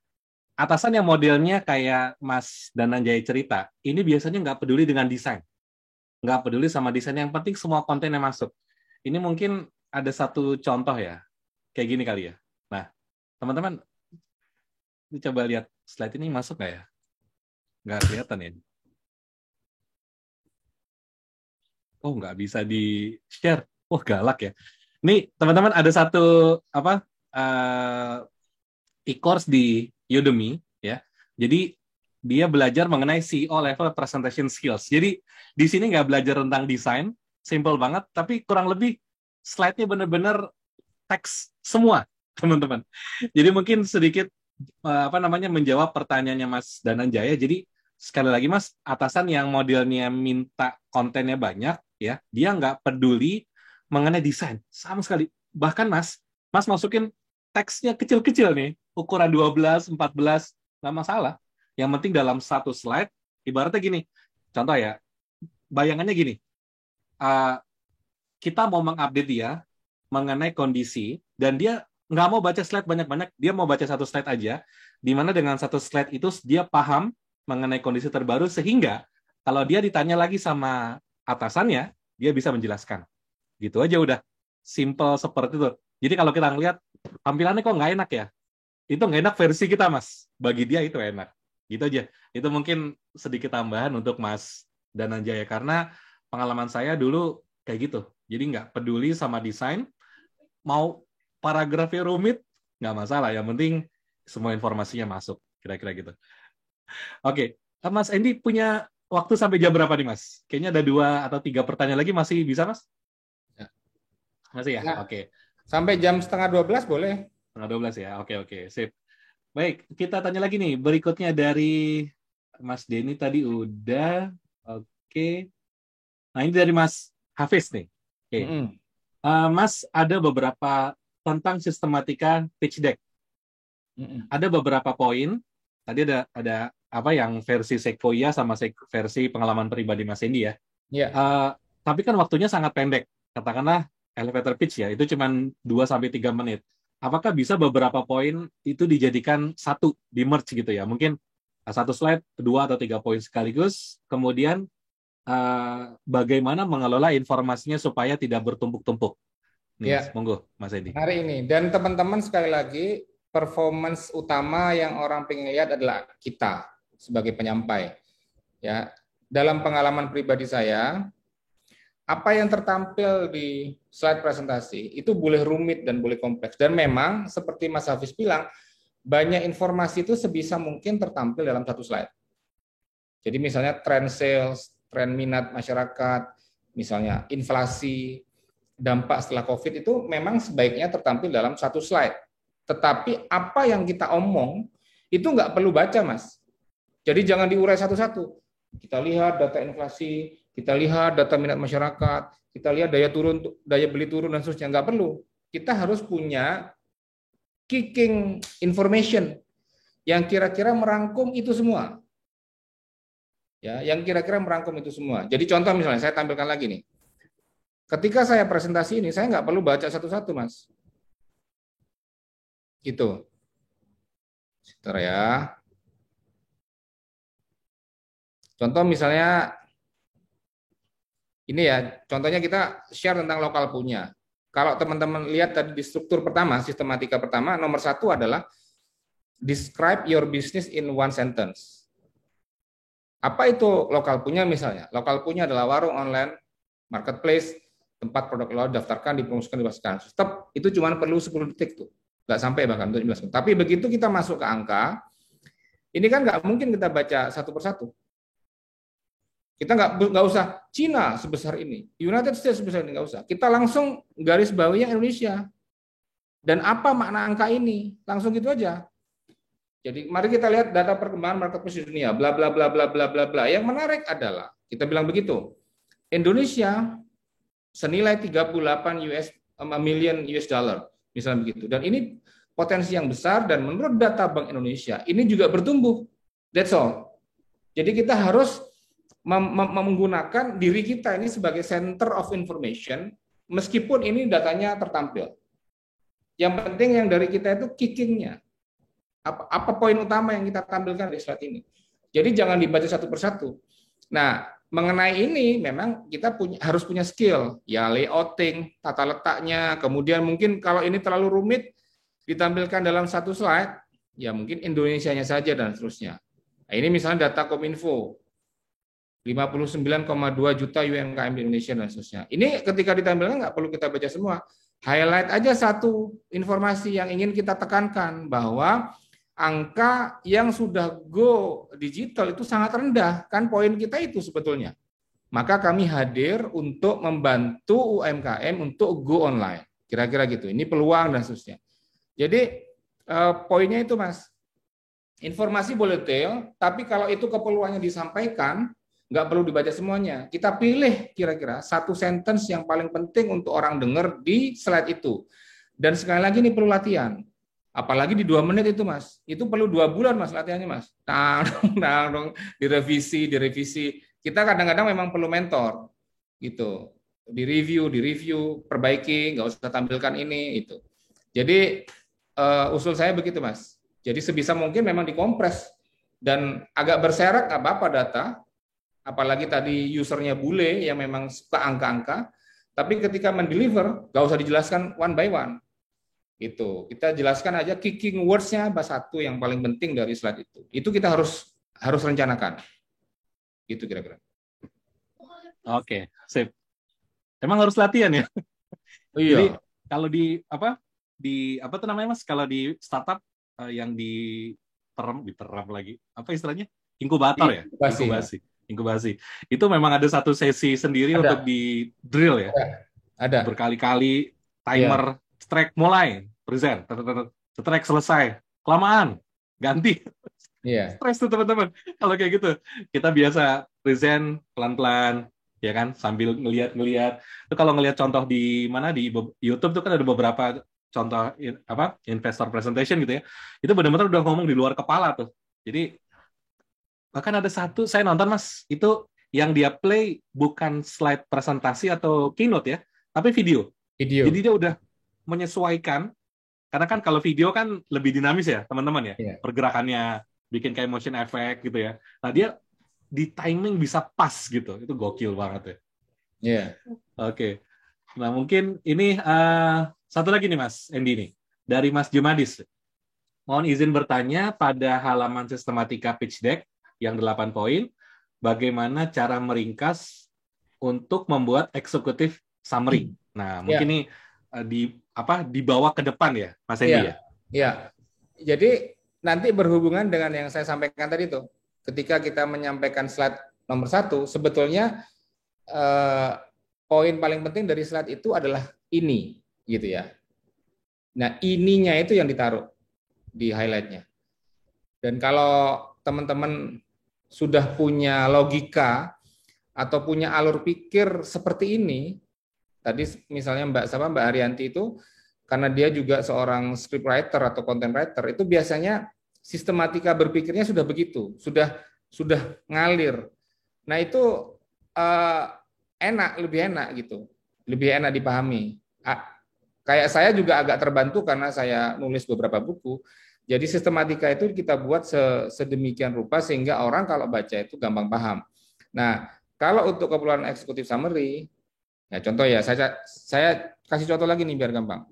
Atasan yang modelnya kayak Mas Dananjaya cerita, ini biasanya nggak peduli dengan desain. Nggak peduli sama desain, yang penting semua konten yang masuk. Ini mungkin ada satu contoh ya, kayak gini kali ya. Nah, teman-teman, Ini coba lihat slide ini masuk nggak ya? Nggak kelihatan ya. Oh, nggak bisa di-share. Wah, galak ya. Nih, teman-teman ada satu e-course di Udemy ya. Jadi dia belajar mengenai CEO level presentation skills. Jadi di sini nggak belajar tentang desain, simple banget, tapi kurang lebih slide-nya benar-benar teks semua, teman-teman. Jadi mungkin sedikit menjawab pertanyaannya Mas Dananjaya. Jadi sekali lagi Mas, atasan yang modelnya minta kontennya banyak, ya, dia nggak peduli mengenai desain sama sekali. Bahkan Mas masukin teksnya kecil-kecil nih, ukuran 12, 14, nggak masalah. Yang penting dalam satu slide, ibaratnya gini, contoh ya, bayangannya gini, kita mau mengupdate dia mengenai kondisi, dan dia nggak mau baca slide banyak-banyak, dia mau baca satu slide aja, di mana dengan satu slide itu dia paham mengenai kondisi terbaru, sehingga kalau dia ditanya lagi sama atasannya, dia bisa menjelaskan. Gitu aja udah. Simple seperti itu. Jadi kalau kita ngelihat, tampilannya kok nggak enak ya? Itu nggak enak versi kita, Mas. Bagi dia itu enak. Gitu aja. Itu mungkin sedikit tambahan untuk Mas Dananjaya, karena pengalaman saya dulu kayak gitu. Jadi nggak peduli sama desain, mau paragrafnya rumit, nggak masalah. Yang penting semua informasinya masuk. Kira-kira gitu. Oke, Mas Endi punya waktu sampai jam berapa nih, Mas? Kayaknya ada 2 atau 3 pertanyaan lagi, masih bisa, Mas? Ya. Masih ya? Nah, Oke. sampai jam 11:30 boleh. Setengah 12 ya? Oke, sip. Baik, kita tanya lagi nih. Berikutnya dari Mas Denny tadi udah. Oke. Nah, ini dari Mas Hafiz nih. Oke. Mas, ada beberapa tentang sistematika pitch deck. Ada beberapa poin. Tadi ada apa yang versi Sequoia sama versi pengalaman pribadi Mas Endi ya. Iya. Tapi kan waktunya sangat pendek. Katakanlah elevator pitch ya, itu cuma 2-3 menit. Apakah bisa beberapa poin itu dijadikan satu, di merge gitu ya? Mungkin satu slide, 2 atau 3 poin sekaligus, kemudian bagaimana mengelola informasinya supaya tidak bertumpuk-tumpuk. Nih, Ya. monggo Mas Endi. Hari ini. Dan teman-teman sekali lagi, performance utama yang orang pengen lihat adalah kita sebagai penyampai. Ya, dalam pengalaman pribadi saya, apa yang tertampil di slide presentasi itu boleh rumit dan boleh kompleks. Dan memang seperti Mas Hafiz bilang, banyak informasi itu sebisa mungkin tertampil dalam satu slide. Jadi misalnya trend sales, tren minat masyarakat, misalnya inflasi, dampak setelah COVID itu memang sebaiknya tertampil dalam satu slide. Tetapi apa yang kita omong itu nggak perlu baca, Mas. Jadi jangan diurai satu-satu. Kita lihat data inflasi, kita lihat data minat masyarakat, kita lihat daya beli turun dan seterusnya. Nggak perlu. Kita harus punya kicking information yang kira-kira merangkum itu semua. Ya, yang kira-kira merangkum itu semua. Jadi contoh misalnya saya tampilkan lagi nih. Ketika saya presentasi ini, saya nggak perlu baca satu-satu, Mas. Gitu. Sebentar ya. Contoh misalnya, ini ya, contohnya kita share tentang lokal punya. Kalau teman-teman lihat tadi di struktur pertama, sistematika pertama, nomor 1 adalah describe your business in one sentence. Apa itu lokal punya misalnya? Lokal punya adalah warung online, marketplace, tempat produk lo daftarkan, dipromosikan, dipasarkan. Stop, itu cuma perlu 10 detik tuh. Nggak sampai bahkan untuk 15 menit. Tapi begitu kita masuk ke angka, ini kan nggak mungkin kita baca satu persatu. Kita nggak usah Cina sebesar ini, United States sebesar ini, nggak usah. Kita langsung garis bawahnya Indonesia. Dan apa makna angka ini? Langsung gitu aja. Jadi mari kita lihat data perkembangan marketplace di dunia, bla bla bla bla bla bla bla. Yang menarik adalah kita bilang begitu. Indonesia senilai 38 million US dollar, misalnya begitu. Dan ini potensi yang besar dan menurut data Bank Indonesia ini juga bertumbuh. That's all. Jadi kita harus menggunakan diri kita ini sebagai center of information meskipun ini datanya tertampil. Yang penting yang dari kita itu kickingnya. Apa poin utama yang kita tampilkan di slide ini. Jadi jangan dibaca satu persatu. Nah, mengenai ini memang kita harus punya skill, ya layouting, tata letaknya, kemudian mungkin kalau ini terlalu rumit ditampilkan dalam satu slide, ya mungkin Indonesianya saja dan seterusnya. Nah, ini misalnya data Kominfo, 59,2 juta UMKM di Indonesia dan seterusnya. Ini ketika ditampilkan nggak perlu kita baca semua. Highlight aja satu informasi yang ingin kita tekankan, bahwa angka yang sudah go digital itu sangat rendah. Kan poin kita itu sebetulnya. Maka kami hadir untuk membantu UMKM untuk go online. Kira-kira gitu. Ini peluang dan seterusnya. Jadi poinnya itu, Mas. Informasi boleh detail, tapi kalau itu keperluannya disampaikan, nggak perlu dibaca semuanya. Kita pilih kira-kira satu sentence yang paling penting untuk orang dengar di slide itu. Dan sekali lagi ini perlu latihan. Apalagi di 2 menit itu, Mas. Itu perlu 2 bulan, Mas, latihannya, Mas. Direvisi. Kita kadang-kadang memang perlu mentor. Gitu. Di-review, perbaiki, nggak usah tampilkan ini, itu. Jadi, usul saya begitu, Mas. Jadi sebisa mungkin memang dikompres. Dan agak berserak, nggak apa-apa data. Apalagi tadi usernya bule yang memang suka angka-angka, tapi ketika mendeliver nggak usah dijelaskan one by one. Itu kita jelaskan aja kicking words-nya apa satu yang paling penting dari slide itu. Itu kita harus rencanakan. Gitu kira-kira. Oke, sip. Emang harus latihan ya? Iya. Jadi kalau di apa tuh namanya, Mas? Kalau di startup yang diterap lagi. Apa istilahnya? Inkubator ya? Inkubasi. Itu memang ada satu sesi sendiri untuk di drill ya. Ada. Berkali-kali timer, strike mulai, present, strike selesai, kelamaan, ganti. Iya. Stres tuh teman-teman. Kalau kayak gitu, kita biasa present pelan-pelan, ya kan, sambil ngelihat. Itu kalau ngelihat contoh di mana di YouTube tuh kan ada beberapa contoh investor presentation gitu ya. Itu benar-benar udah ngomong di luar kepala tuh. Jadi bahkan ada satu saya nonton, Mas, itu yang dia play bukan slide presentasi atau keynote ya, tapi video. Jadi dia udah menyesuaikan, karena kan kalau video kan lebih dinamis ya teman-teman ya, pergerakannya bikin kayak motion effect gitu ya. Nah dia di timing bisa pas gitu, itu gokil banget ya. Iya. Oke. Nah mungkin ini satu lagi nih Mas Endi nih, dari Mas Jumadis. Mohon izin bertanya, pada halaman sistematika pitch deck yang 8 poin, bagaimana cara meringkas untuk membuat executive summary. Nah, mungkin ini dibawa ke depan ya, Mas Endi ya? Iya. Jadi nanti berhubungan dengan yang saya sampaikan tadi tuh. Ketika kita menyampaikan slide nomor 1, sebetulnya poin paling penting dari slide itu adalah ini, gitu ya. Nah, ininya itu yang ditaruh di highlight-nya. Dan kalau teman-teman sudah punya logika atau punya alur pikir seperti ini, tadi misalnya Mbak Haryanti itu, karena dia juga seorang scriptwriter atau content writer, itu biasanya sistematika berpikirnya sudah begitu, sudah ngalir. Nah itu lebih enak gitu, lebih enak dipahami. Kayak saya juga agak terbantu karena saya nulis beberapa buku. Jadi sistematika itu kita buat sedemikian rupa sehingga orang kalau baca itu gampang paham. Nah, kalau untuk keperluan executive summary, ya contoh ya, saya kasih contoh lagi nih biar gampang.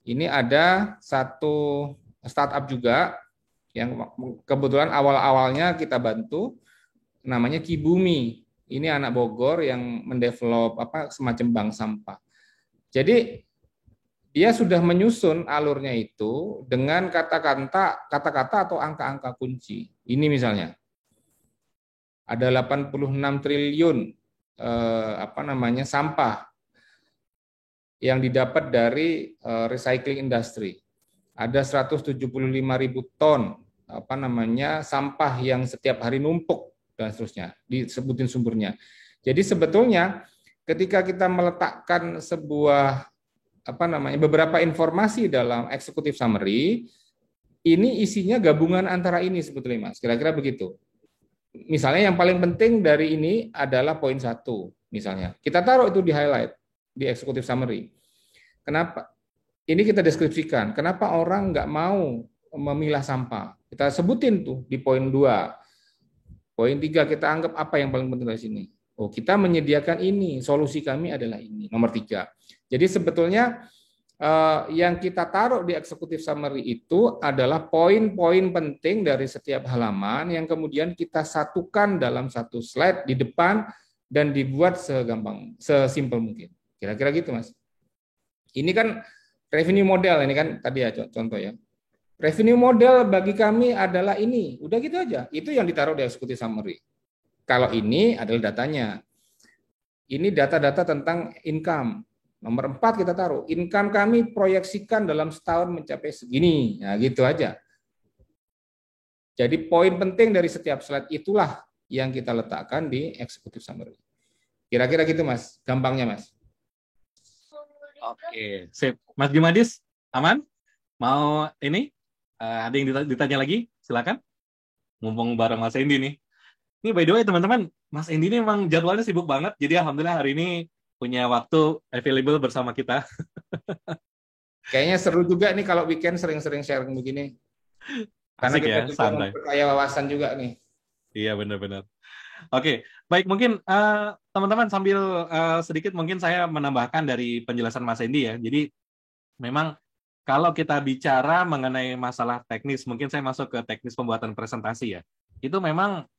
Ini ada satu startup juga yang kebetulan awal-awalnya kita bantu, namanya Kibumi. Ini anak Bogor yang mendevelop semacam bank sampah. Jadi dia sudah menyusun alurnya itu dengan kata-kata atau angka-angka kunci. Ini misalnya ada 86 triliun sampah yang didapat dari recycling industry. Ada 175.000 ton sampah yang setiap hari numpuk dan seterusnya. Disebutin sumbernya. Jadi sebetulnya ketika kita meletakkan sebuah beberapa informasi dalam executive summary, ini isinya gabungan antara ini sebetulnya, Mas. Kira-kira begitu. Misalnya yang paling penting dari ini adalah poin 1, misalnya. Kita taruh itu di highlight, di executive summary. Kenapa? Ini kita deskripsikan. Kenapa orang nggak mau memilah sampah? Kita sebutin tuh di poin 2. Poin 3 kita anggap apa yang paling penting dari sini. Kita menyediakan ini, solusi kami adalah ini, nomor 3. Jadi sebetulnya yang kita taruh di executive summary itu adalah poin-poin penting dari setiap halaman yang kemudian kita satukan dalam satu slide di depan dan dibuat sesimpel mungkin. Kira-kira gitu, Mas. Ini kan revenue model, ini kan tadi ya contoh ya. Revenue model bagi kami adalah ini, udah gitu aja. Itu yang ditaruh di executive summary. Kalau ini adalah datanya. Ini data-data tentang income. Nomor 4 kita taruh, income kami proyeksikan dalam setahun mencapai segini. Nah, gitu aja. Jadi poin penting dari setiap slide itulah yang kita letakkan di executive summary. Kira-kira gitu, Mas. Gampangnya, Mas. Oke, sip. Mas Jumadis, aman? Mau ini? Ada yang ditanya lagi? Silakan. Mumpung bareng Mas Endi nih. Ini by the way, teman-teman, Mas Endi ini memang jadwalnya sibuk banget. Jadi alhamdulillah hari ini punya waktu available bersama kita. Kayaknya seru juga nih kalau weekend sering-sering sharing begini. Karena Asik kita ya, juga santai. memperkaya wawasan juga nih. Iya, benar-benar. Oke, baik, mungkin teman-teman sambil sedikit mungkin saya menambahkan dari penjelasan Mas Endi ya. Jadi memang kalau kita bicara mengenai masalah teknis, mungkin saya masuk ke teknis pembuatan presentasi ya. Itu memang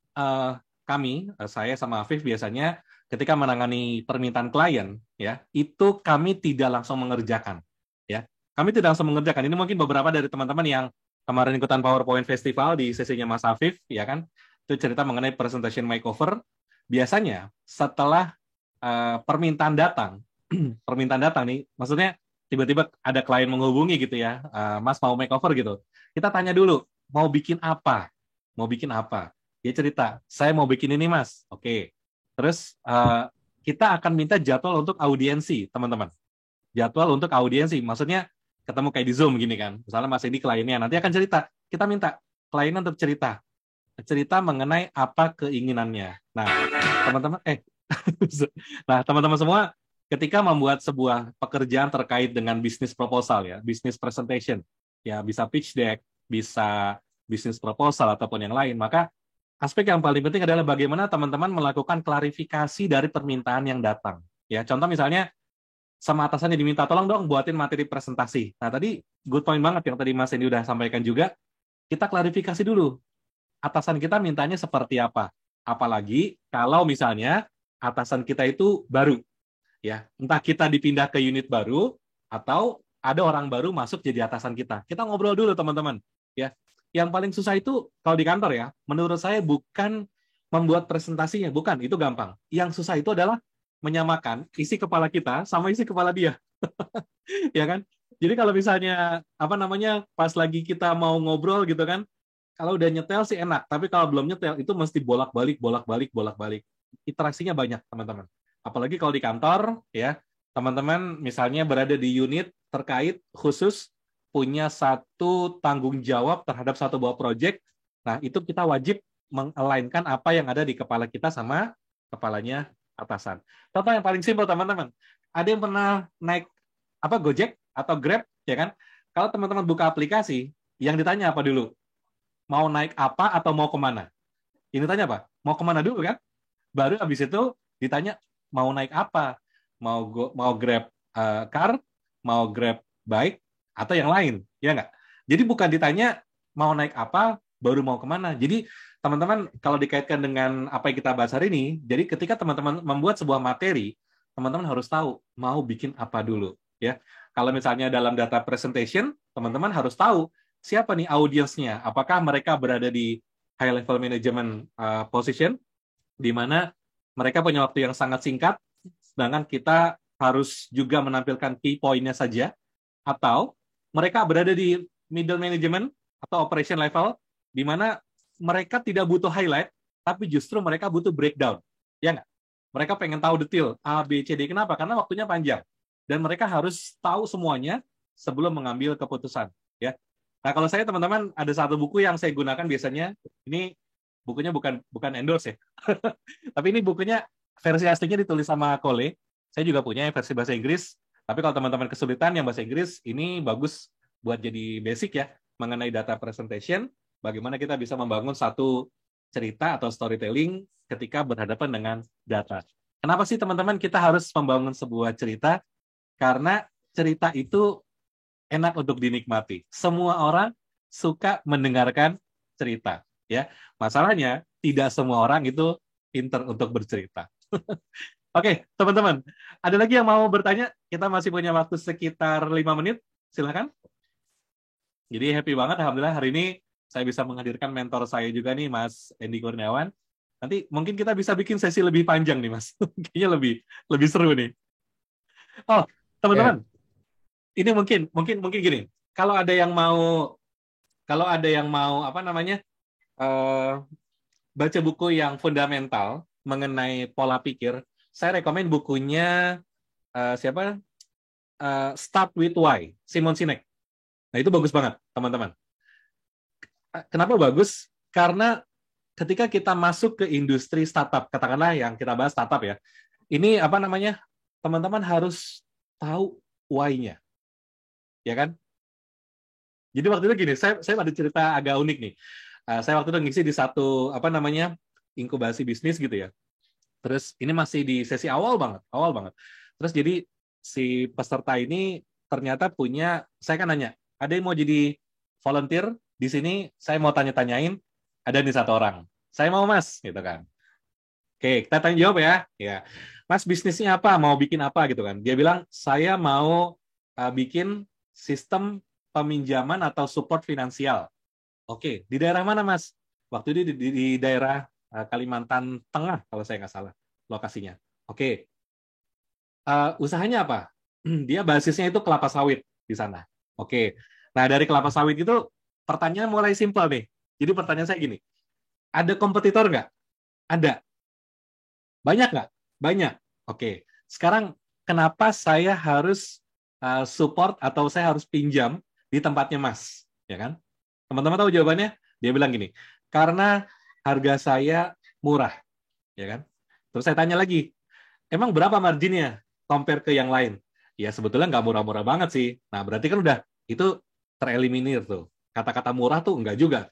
saya sama Afif biasanya ketika menangani permintaan klien ya, itu kami tidak langsung mengerjakan ya. Kami tidak langsung mengerjakan. Ini mungkin beberapa dari teman-teman yang kemarin ikutan PowerPoint Festival di sesinya Mas Afif ya kan. Itu cerita mengenai presentation makeover. Biasanya setelah permintaan datang nih, maksudnya tiba-tiba ada klien menghubungi gitu ya, Mas mau makeover gitu. Kita tanya dulu, mau bikin apa? Mau bikin apa? Dia cerita, saya mau bikin ini Mas. Oke. Terus kita akan minta jadwal untuk audiensi, teman-teman. Jadwal untuk audiensi, maksudnya ketemu kayak di Zoom gini kan. Misalnya Mas ini kliennya, nanti akan cerita. Kita minta kliennya untuk cerita mengenai apa keinginannya. Nah, teman-teman semua, ketika membuat sebuah pekerjaan terkait dengan bisnis proposal ya, bisnis presentation, ya bisa pitch deck, bisa bisnis proposal ataupun yang lain, maka aspek yang paling penting adalah bagaimana teman-teman melakukan klarifikasi dari permintaan yang datang. Ya, contoh misalnya sama atasannya diminta tolong dong buatin materi presentasi. Nah, tadi good point banget yang tadi Mas Endi udah sampaikan juga. Kita klarifikasi dulu. Atasan kita mintanya seperti apa? Apalagi kalau misalnya atasan kita itu baru. Ya, entah kita dipindah ke unit baru atau ada orang baru masuk jadi atasan kita. Kita ngobrol dulu teman-teman. Ya, yang paling susah itu kalau di kantor ya, menurut saya bukan membuat presentasinya, bukan, itu gampang. Yang susah itu adalah menyamakan isi kepala kita sama isi kepala dia. Ya kan? Jadi kalau misalnya pas lagi kita mau ngobrol gitu kan, kalau udah nyetel sih enak, tapi kalau belum nyetel itu mesti bolak-balik. Interaksinya banyak, teman-teman. Apalagi kalau di kantor ya, teman-teman misalnya berada di unit terkait khusus punya satu tanggung jawab terhadap satu buah proyek. Nah, itu kita wajib meng-align-kan apa yang ada di kepala kita sama kepalanya atasan. Contoh yang paling simpel, teman-teman. Ada yang pernah naik Gojek atau Grab, ya kan? Kalau teman-teman buka aplikasi, yang ditanya apa dulu? Mau naik apa atau mau kemana? Ini tanya apa? Mau kemana dulu kan? Baru habis itu ditanya mau naik apa? Mau Grab car, mau Grab bike, atau yang lain, ya nggak? Jadi bukan ditanya mau naik apa, baru mau kemana. Jadi teman-teman kalau dikaitkan dengan apa yang kita bahas hari ini, jadi ketika teman-teman membuat sebuah materi, teman-teman harus tahu mau bikin apa dulu, ya. Kalau misalnya dalam data presentation, teman-teman harus tahu siapa nih audiensnya, apakah mereka berada di high level management position, di mana mereka punya waktu yang sangat singkat, sedangkan kita harus juga menampilkan key point-nya saja, atau mereka berada di middle management atau operation level, di mana mereka tidak butuh highlight, tapi justru mereka butuh breakdown. Ya nggak? Mereka pengen tahu detail A, B, C, D. Kenapa? Karena waktunya panjang. Dan mereka harus tahu semuanya sebelum mengambil keputusan. Ya. Nah, kalau saya, teman-teman, ada satu buku yang saya gunakan biasanya. Ini bukunya bukan endorse ya. Tapi ini bukunya versi aslinya ditulis sama Cole. Saya juga punya versi bahasa Inggris. Tapi kalau teman-teman kesulitan yang bahasa Inggris, ini bagus buat jadi basic ya, mengenai data presentation, bagaimana kita bisa membangun satu cerita atau storytelling ketika berhadapan dengan data. Kenapa sih teman-teman kita harus membangun sebuah cerita? Karena cerita itu enak untuk dinikmati. Semua orang suka mendengarkan cerita, ya. Masalahnya tidak semua orang itu pinter untuk bercerita. Oke, teman-teman, ada lagi yang mau bertanya? Kita masih punya waktu sekitar 5 menit. Silakan. Jadi happy banget, alhamdulillah hari ini saya bisa menghadirkan mentor saya juga nih, Mas Endi Kurniawan. Nanti mungkin kita bisa bikin sesi lebih panjang nih, Mas. Kayaknya lebih seru nih. Oh, teman-teman, ini mungkin gini. Kalau ada yang mau apa namanya baca buku yang fundamental mengenai pola pikir, saya rekomen bukunya siapa? Start with Why, Simon Sinek. Nah, itu bagus banget, teman-teman. Kenapa bagus? Karena ketika kita masuk ke industri startup, katakanlah yang kita bahas startup ya, ini apa namanya, teman-teman harus tahu why-nya, ya kan? Jadi waktu itu gini, saya ada cerita agak unik nih. Saya waktu itu ngisi di satu apa namanya inkubasi bisnis gitu ya. Terus ini masih di sesi awal banget. Terus jadi si peserta ini ternyata punya, saya kan nanya, ada yang mau jadi volunteer di sini? Saya mau tanya-tanyain, ada nih satu orang. Saya mau, Mas, gitu kan. Oke, kita tanya jawab ya. Ya, Mas, bisnisnya apa? Mau bikin apa gitu kan? Dia bilang, saya mau bikin sistem peminjaman atau support finansial. Oke, di daerah mana, Mas? Waktu itu di daerah Kalimantan Tengah, kalau saya nggak salah lokasinya. Oke, usahanya apa? Dia basisnya itu kelapa sawit di sana. Oke, nah dari kelapa sawit itu pertanyaan mulai simpel nih. Jadi pertanyaan saya gini, ada kompetitor nggak? Ada. Banyak nggak? Banyak. Oke, sekarang kenapa saya harus support atau saya harus pinjam di tempatnya Mas? Ya kan? Teman-teman tahu jawabannya? Dia bilang gini, karena harga saya murah. Ya kan? Terus saya tanya lagi, emang berapa marginnya compare ke yang lain? Ya sebetulnya nggak murah-murah banget sih. Nah berarti kan udah itu tereliminir tuh. Kata-kata murah tuh enggak juga.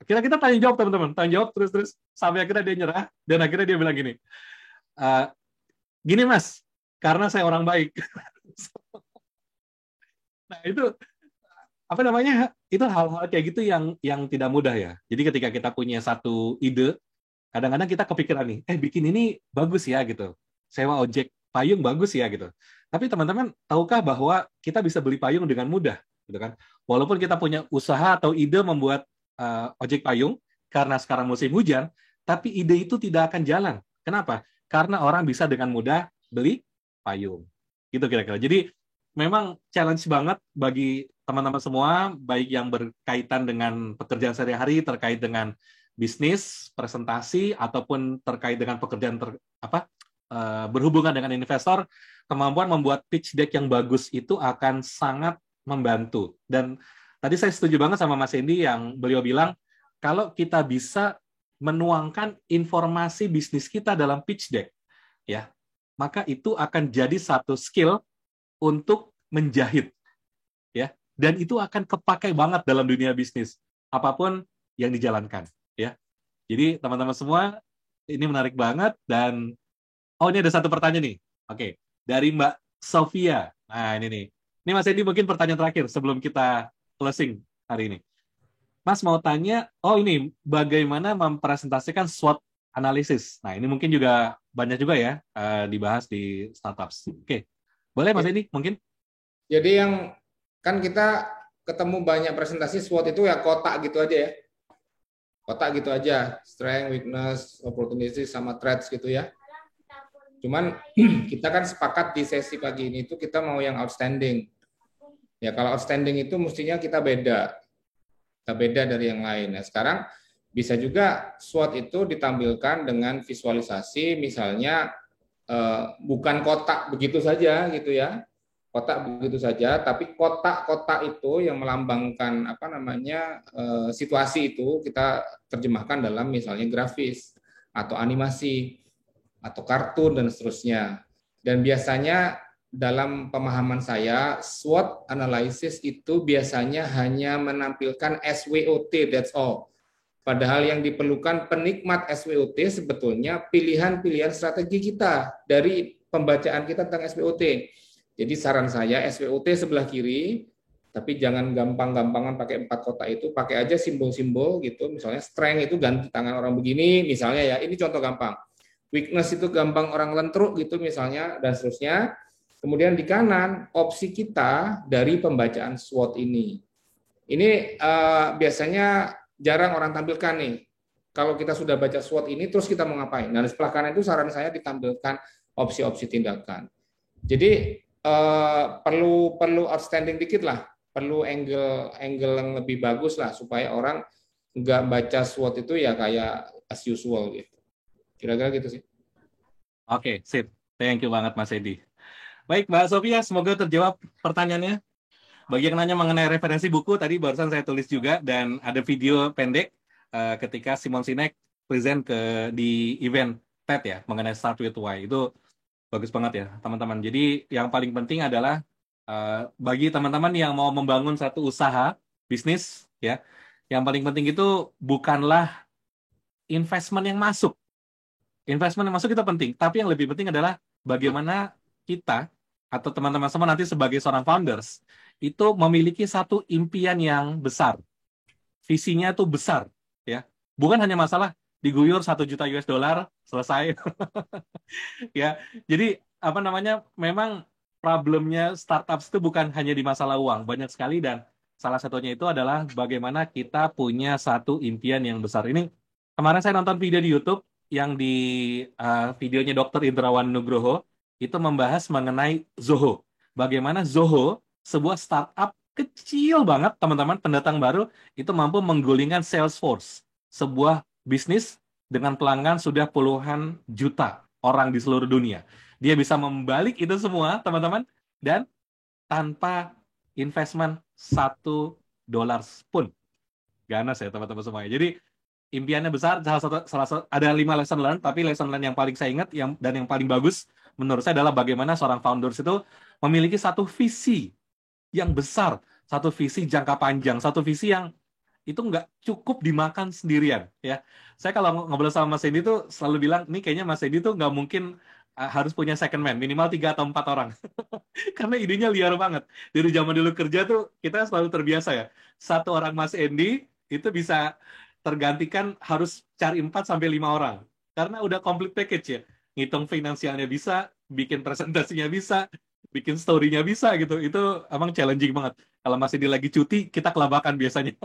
Kita tanya jawab teman-teman, tanya jawab terus sampai akhirnya dia nyerah dan akhirnya dia bilang gini, gini Mas, karena saya orang baik. Nah itu apa namanya? Itu hal-hal kayak gitu yang tidak mudah ya. Jadi ketika kita punya satu ide, kadang-kadang kita kepikiran nih, bikin ini bagus ya gitu. Sewa ojek payung bagus ya gitu. Tapi teman-teman tahukah bahwa kita bisa beli payung dengan mudah, gitu kan? Walaupun kita punya usaha atau ide membuat ojek payung karena sekarang musim hujan, tapi ide itu tidak akan jalan. Kenapa? Karena orang bisa dengan mudah beli payung. Gitu kira-kira. Jadi memang challenge banget bagi teman-teman semua, baik yang berkaitan dengan pekerjaan sehari-hari, terkait dengan bisnis, presentasi, ataupun terkait dengan pekerjaan berhubungan dengan investor, kemampuan membuat pitch deck yang bagus itu akan sangat membantu. Dan tadi saya setuju banget sama Mas Endi yang beliau bilang, kalau kita bisa menuangkan informasi bisnis kita dalam pitch deck, ya, maka itu akan jadi satu skill untuk menjahit, ya, dan itu akan kepakai banget dalam dunia bisnis, apapun yang dijalankan, ya. Jadi teman-teman semua, ini menarik banget dan ini ada satu pertanyaan nih, oke, dari Mbak Sofia. Nah ini nih, ini Mas Endi mungkin pertanyaan terakhir sebelum kita closing hari ini. Mas mau tanya, ini bagaimana mempresentasikan SWOT analisis. Nah, ini mungkin juga banyak juga ya dibahas di startups. Oke, boleh Mas Endi mungkin? Jadi yang kan kita ketemu banyak presentasi SWOT itu ya kotak gitu aja ya. Kotak gitu aja, strength, weakness, opportunities sama threats gitu ya. Cuman kita kan sepakat di sesi pagi ini itu kita mau yang outstanding. Ya kalau outstanding itu mestinya kita beda dari yang lain. Nah sekarang bisa juga SWOT itu ditampilkan dengan visualisasi, misalnya bukan kotak begitu saja gitu ya, kotak begitu saja, tapi kotak-kotak itu yang melambangkan situasi itu kita terjemahkan dalam misalnya grafis atau animasi atau kartun dan seterusnya. Dan biasanya dalam pemahaman saya, SWOT analysis itu biasanya hanya menampilkan SWOT, that's all. Padahal yang diperlukan penikmat SWOT sebetulnya pilihan-pilihan strategi kita dari pembacaan kita tentang SWOT. Jadi saran saya SWOT sebelah kiri, Tapi jangan gampang-gampangan pakai 4 kotak itu, pakai aja simbol-simbol gitu. Misalnya strength itu ganti tangan orang begini, misalnya ya. Ini contoh gampang. Weakness itu gampang orang lentruk gitu misalnya, dan seterusnya. Kemudian di kanan, opsi kita dari pembacaan SWOT ini. Ini biasanya jarang orang tampilkan nih. Kalau kita sudah baca SWOT ini, terus kita mau ngapain? Nah, di sebelah kanan itu saran saya ditampilkan opsi-opsi tindakan. Jadi perlu outstanding dikit lah, perlu angle yang lebih bagus lah supaya orang nggak baca SWOT itu ya kayak as usual gitu. Kira-kira gitu sih. Oke, sip. Thank you banget Mas Edi. Baik, Mbak Sofia, semoga terjawab pertanyaannya. Bagi yang nanya mengenai referensi buku, tadi barusan saya tulis juga, dan ada video pendek ketika Simon Sinek present di event TED ya, mengenai Start with Why. Itu bagus banget ya, teman-teman. Jadi yang paling penting adalah bagi teman-teman yang mau membangun satu usaha, bisnis, ya, yang paling penting itu bukanlah investment yang masuk. Investment yang masuk itu penting, tapi yang lebih penting adalah bagaimana kita atau teman-teman semua nanti sebagai seorang founders itu memiliki satu impian yang besar. Visinya tuh besar, ya. Bukan hanya masalah diguyur 1 juta US dollar selesai. Ya. Jadi apa namanya? Memang problemnya startups itu bukan hanya di masalah uang, banyak sekali, dan salah satunya itu adalah bagaimana kita punya satu impian yang besar. Ini kemarin saya nonton video di YouTube yang di videonya Dr. Indrawan Nugroho itu membahas mengenai Zoho. Bagaimana Zoho, sebuah startup kecil banget, teman-teman, pendatang baru, itu mampu menggulingkan Salesforce, sebuah bisnis dengan pelanggan sudah puluhan juta orang di seluruh dunia. Dia bisa membalik itu semua, teman-teman, dan tanpa investment $1 pun. Ganas ya, teman-teman semuanya. Jadi, impiannya besar, salah satu ada 5 lesson learned, tapi lesson learned yang paling saya ingat dan yang paling bagus menurut saya adalah bagaimana seorang founders itu memiliki satu visi yang besar, satu visi jangka panjang, satu visi yang itu nggak cukup dimakan sendirian, ya. Saya kalau ngobrol sama Mas Edi tuh selalu bilang, nih kayaknya Mas Edi tuh nggak mungkin harus punya second man, minimal 3 atau 4 orang. Karena idenya liar banget. Dari zaman dulu kerja tuh kita selalu terbiasa ya, 1 orang Mas Edi itu bisa tergantikan harus cari 4 sampai 5 orang. Karena udah complete package ya. Ngitung finansialnya bisa, bikin presentasinya bisa, bikin story-nya bisa gitu. Itu emang challenging banget. Kalau masih lagi cuti, kita kelabakan biasanya.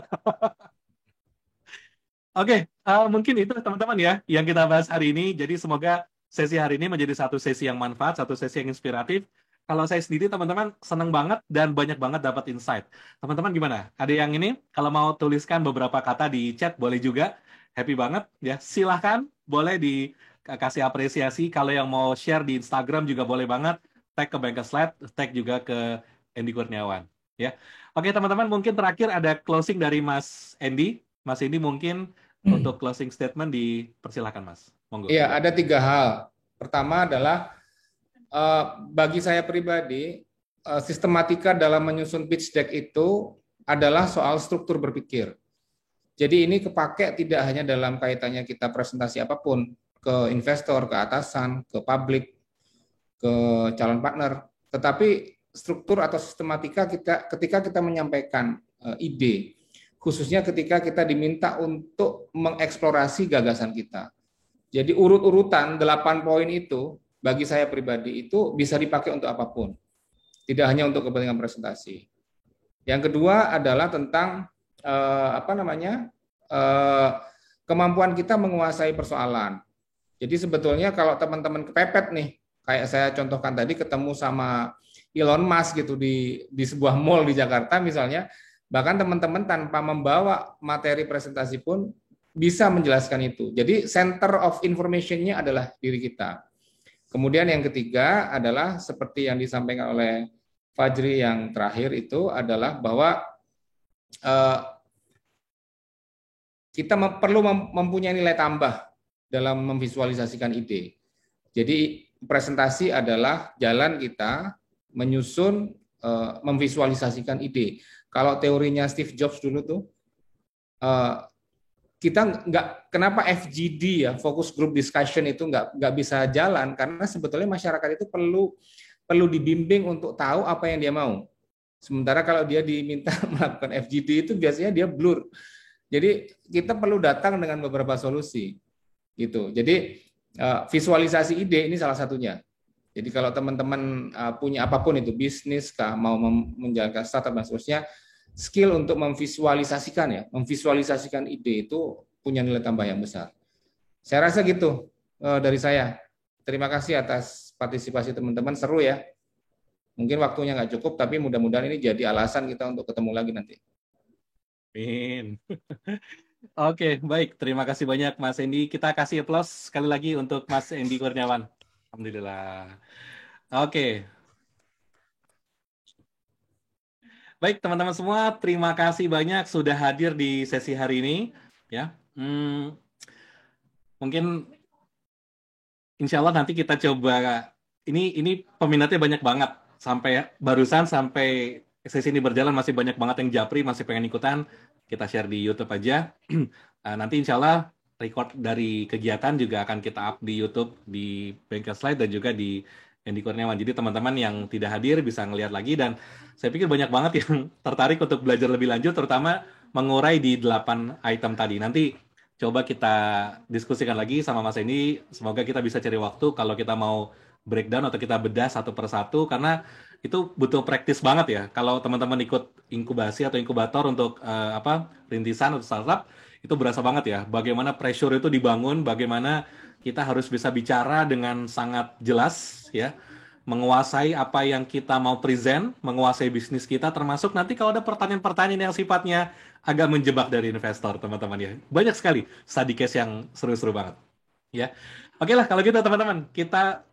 Oke, mungkin itu teman-teman ya yang kita bahas hari ini. Jadi semoga sesi hari ini menjadi satu sesi yang manfaat, satu sesi yang inspiratif. Kalau saya sendiri teman-teman senang banget dan banyak banget dapat insight. Teman-teman gimana? Ada yang ini? Kalau mau tuliskan beberapa kata di chat boleh juga. Happy banget ya. Silahkan, boleh dikasih apresiasi. Kalau yang mau share di Instagram juga boleh banget. Tag ke Bankerslide, tag juga ke Andy Kurniawan. Ya. Oke teman-teman, mungkin terakhir ada closing dari Mas Andy. Mas Andy mungkin untuk closing statement dipersilahkan Mas. Monggo. Iya, ada 3 hal. Pertama adalah bagi saya pribadi, sistematika dalam menyusun pitch deck itu adalah soal struktur berpikir. Jadi ini kepake tidak hanya dalam kaitannya kita presentasi apapun, ke investor, ke atasan, ke publik, ke calon partner, tetapi struktur atau sistematika ketika kita menyampaikan ide, khususnya ketika kita diminta untuk mengeksplorasi gagasan kita. Jadi urut-urutan 8 poin itu bagi saya pribadi itu bisa dipakai untuk apapun, tidak hanya untuk kepentingan presentasi. Yang kedua adalah tentang kemampuan kita menguasai persoalan. Jadi sebetulnya kalau teman-teman kepepet nih, kayak saya contohkan tadi ketemu sama Elon Musk gitu di sebuah mall di Jakarta misalnya, bahkan teman-teman tanpa membawa materi presentasi pun bisa menjelaskan itu. Jadi center of information-nya adalah diri kita. Kemudian yang ketiga adalah seperti yang disampaikan oleh Fajri yang terakhir itu adalah bahwa kita perlu mempunyai nilai tambah dalam memvisualisasikan ide. Jadi presentasi adalah jalan kita menyusun, memvisualisasikan ide. Kalau teorinya Steve Jobs dulu tuh, kita kenapa FGD ya, focus group discussion itu nggak bisa jalan karena sebetulnya masyarakat itu perlu dibimbing untuk tahu apa yang dia mau. Sementara kalau dia diminta melakukan FGD itu biasanya dia blur. Jadi kita perlu datang dengan beberapa solusi gitu. Jadi visualisasi ide ini salah satunya. Jadi kalau teman-teman punya apapun itu bisnis kah, mau menjalankan startup dan seterusnya, skill untuk memvisualisasikan ya, memvisualisasikan ide itu punya nilai tambah yang besar. Saya rasa gitu dari saya. Terima kasih atas partisipasi teman-teman, seru ya. Mungkin waktunya nggak cukup, tapi mudah-mudahan ini jadi alasan kita untuk ketemu lagi nanti. Amin. Oke, baik. Terima kasih banyak Mas Endi. Kita kasih aplaus sekali lagi untuk Mas Endi Kurniawan. Alhamdulillah. Oke. Baik, teman-teman semua, terima kasih banyak sudah hadir di sesi hari ini. Ya, mungkin insya Allah nanti kita coba. Ini peminatnya banyak banget. Barusan sampai sesi ini berjalan masih banyak banget yang japri, masih pengen ikutan. Kita share di YouTube aja. Nanti insya Allah record dari kegiatan juga akan kita up di YouTube, di Bengkel Slide, dan juga di Endi Kurniawan. Jadi teman-teman yang tidak hadir bisa ngelihat lagi, dan saya pikir banyak banget yang tertarik untuk belajar lebih lanjut, terutama mengurai di 8 item tadi. Nanti coba kita diskusikan lagi sama Mas Endi. Semoga kita bisa cari waktu kalau kita mau breakdown atau kita bedah satu persatu, karena itu butuh praktis banget ya. Kalau teman-teman ikut inkubasi atau inkubator untuk rintisan atau startup, itu berasa banget ya. Bagaimana pressure itu dibangun, bagaimana kita harus bisa bicara dengan sangat jelas ya, menguasai apa yang kita mau present, menguasai bisnis kita, termasuk nanti kalau ada pertanyaan-pertanyaan yang sifatnya agak menjebak dari investor, teman-teman ya. Banyak sekali study case yang seru-seru banget. Ya, oke lah kalau gitu teman-teman, kita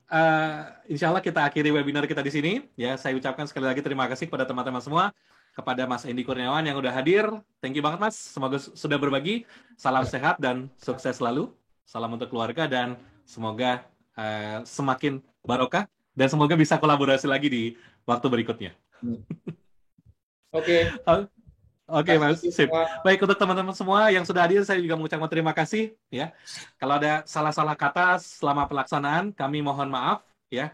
insya Allah kita akhiri webinar kita di sini. Ya, saya ucapkan sekali lagi terima kasih kepada teman-teman semua, kepada Mas Endi Kurniawan yang udah hadir. Thank you banget Mas, semoga sudah berbagi. Salam sehat dan sukses selalu. Salam untuk keluarga dan semoga semakin barokah dan semoga bisa kolaborasi lagi di waktu berikutnya. Oke. Oke Mas, sip. Baik, untuk teman-teman semua yang sudah hadir, saya juga mengucapkan terima kasih ya. Kalau ada salah-salah kata selama pelaksanaan, kami mohon maaf ya.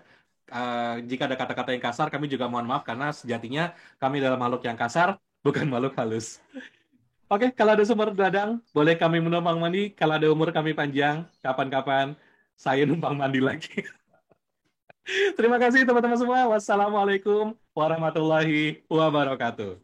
Jika ada kata-kata yang kasar, kami juga mohon maaf karena sejatinya kami adalah makhluk yang kasar, bukan makhluk halus. Oke, kalau ada sumber dadang, boleh kami menumpang mandi. Kalau ada umur kami panjang, kapan-kapan saya numpang mandi lagi. Terima kasih teman-teman semua. Wassalamualaikum warahmatullahi wabarakatuh.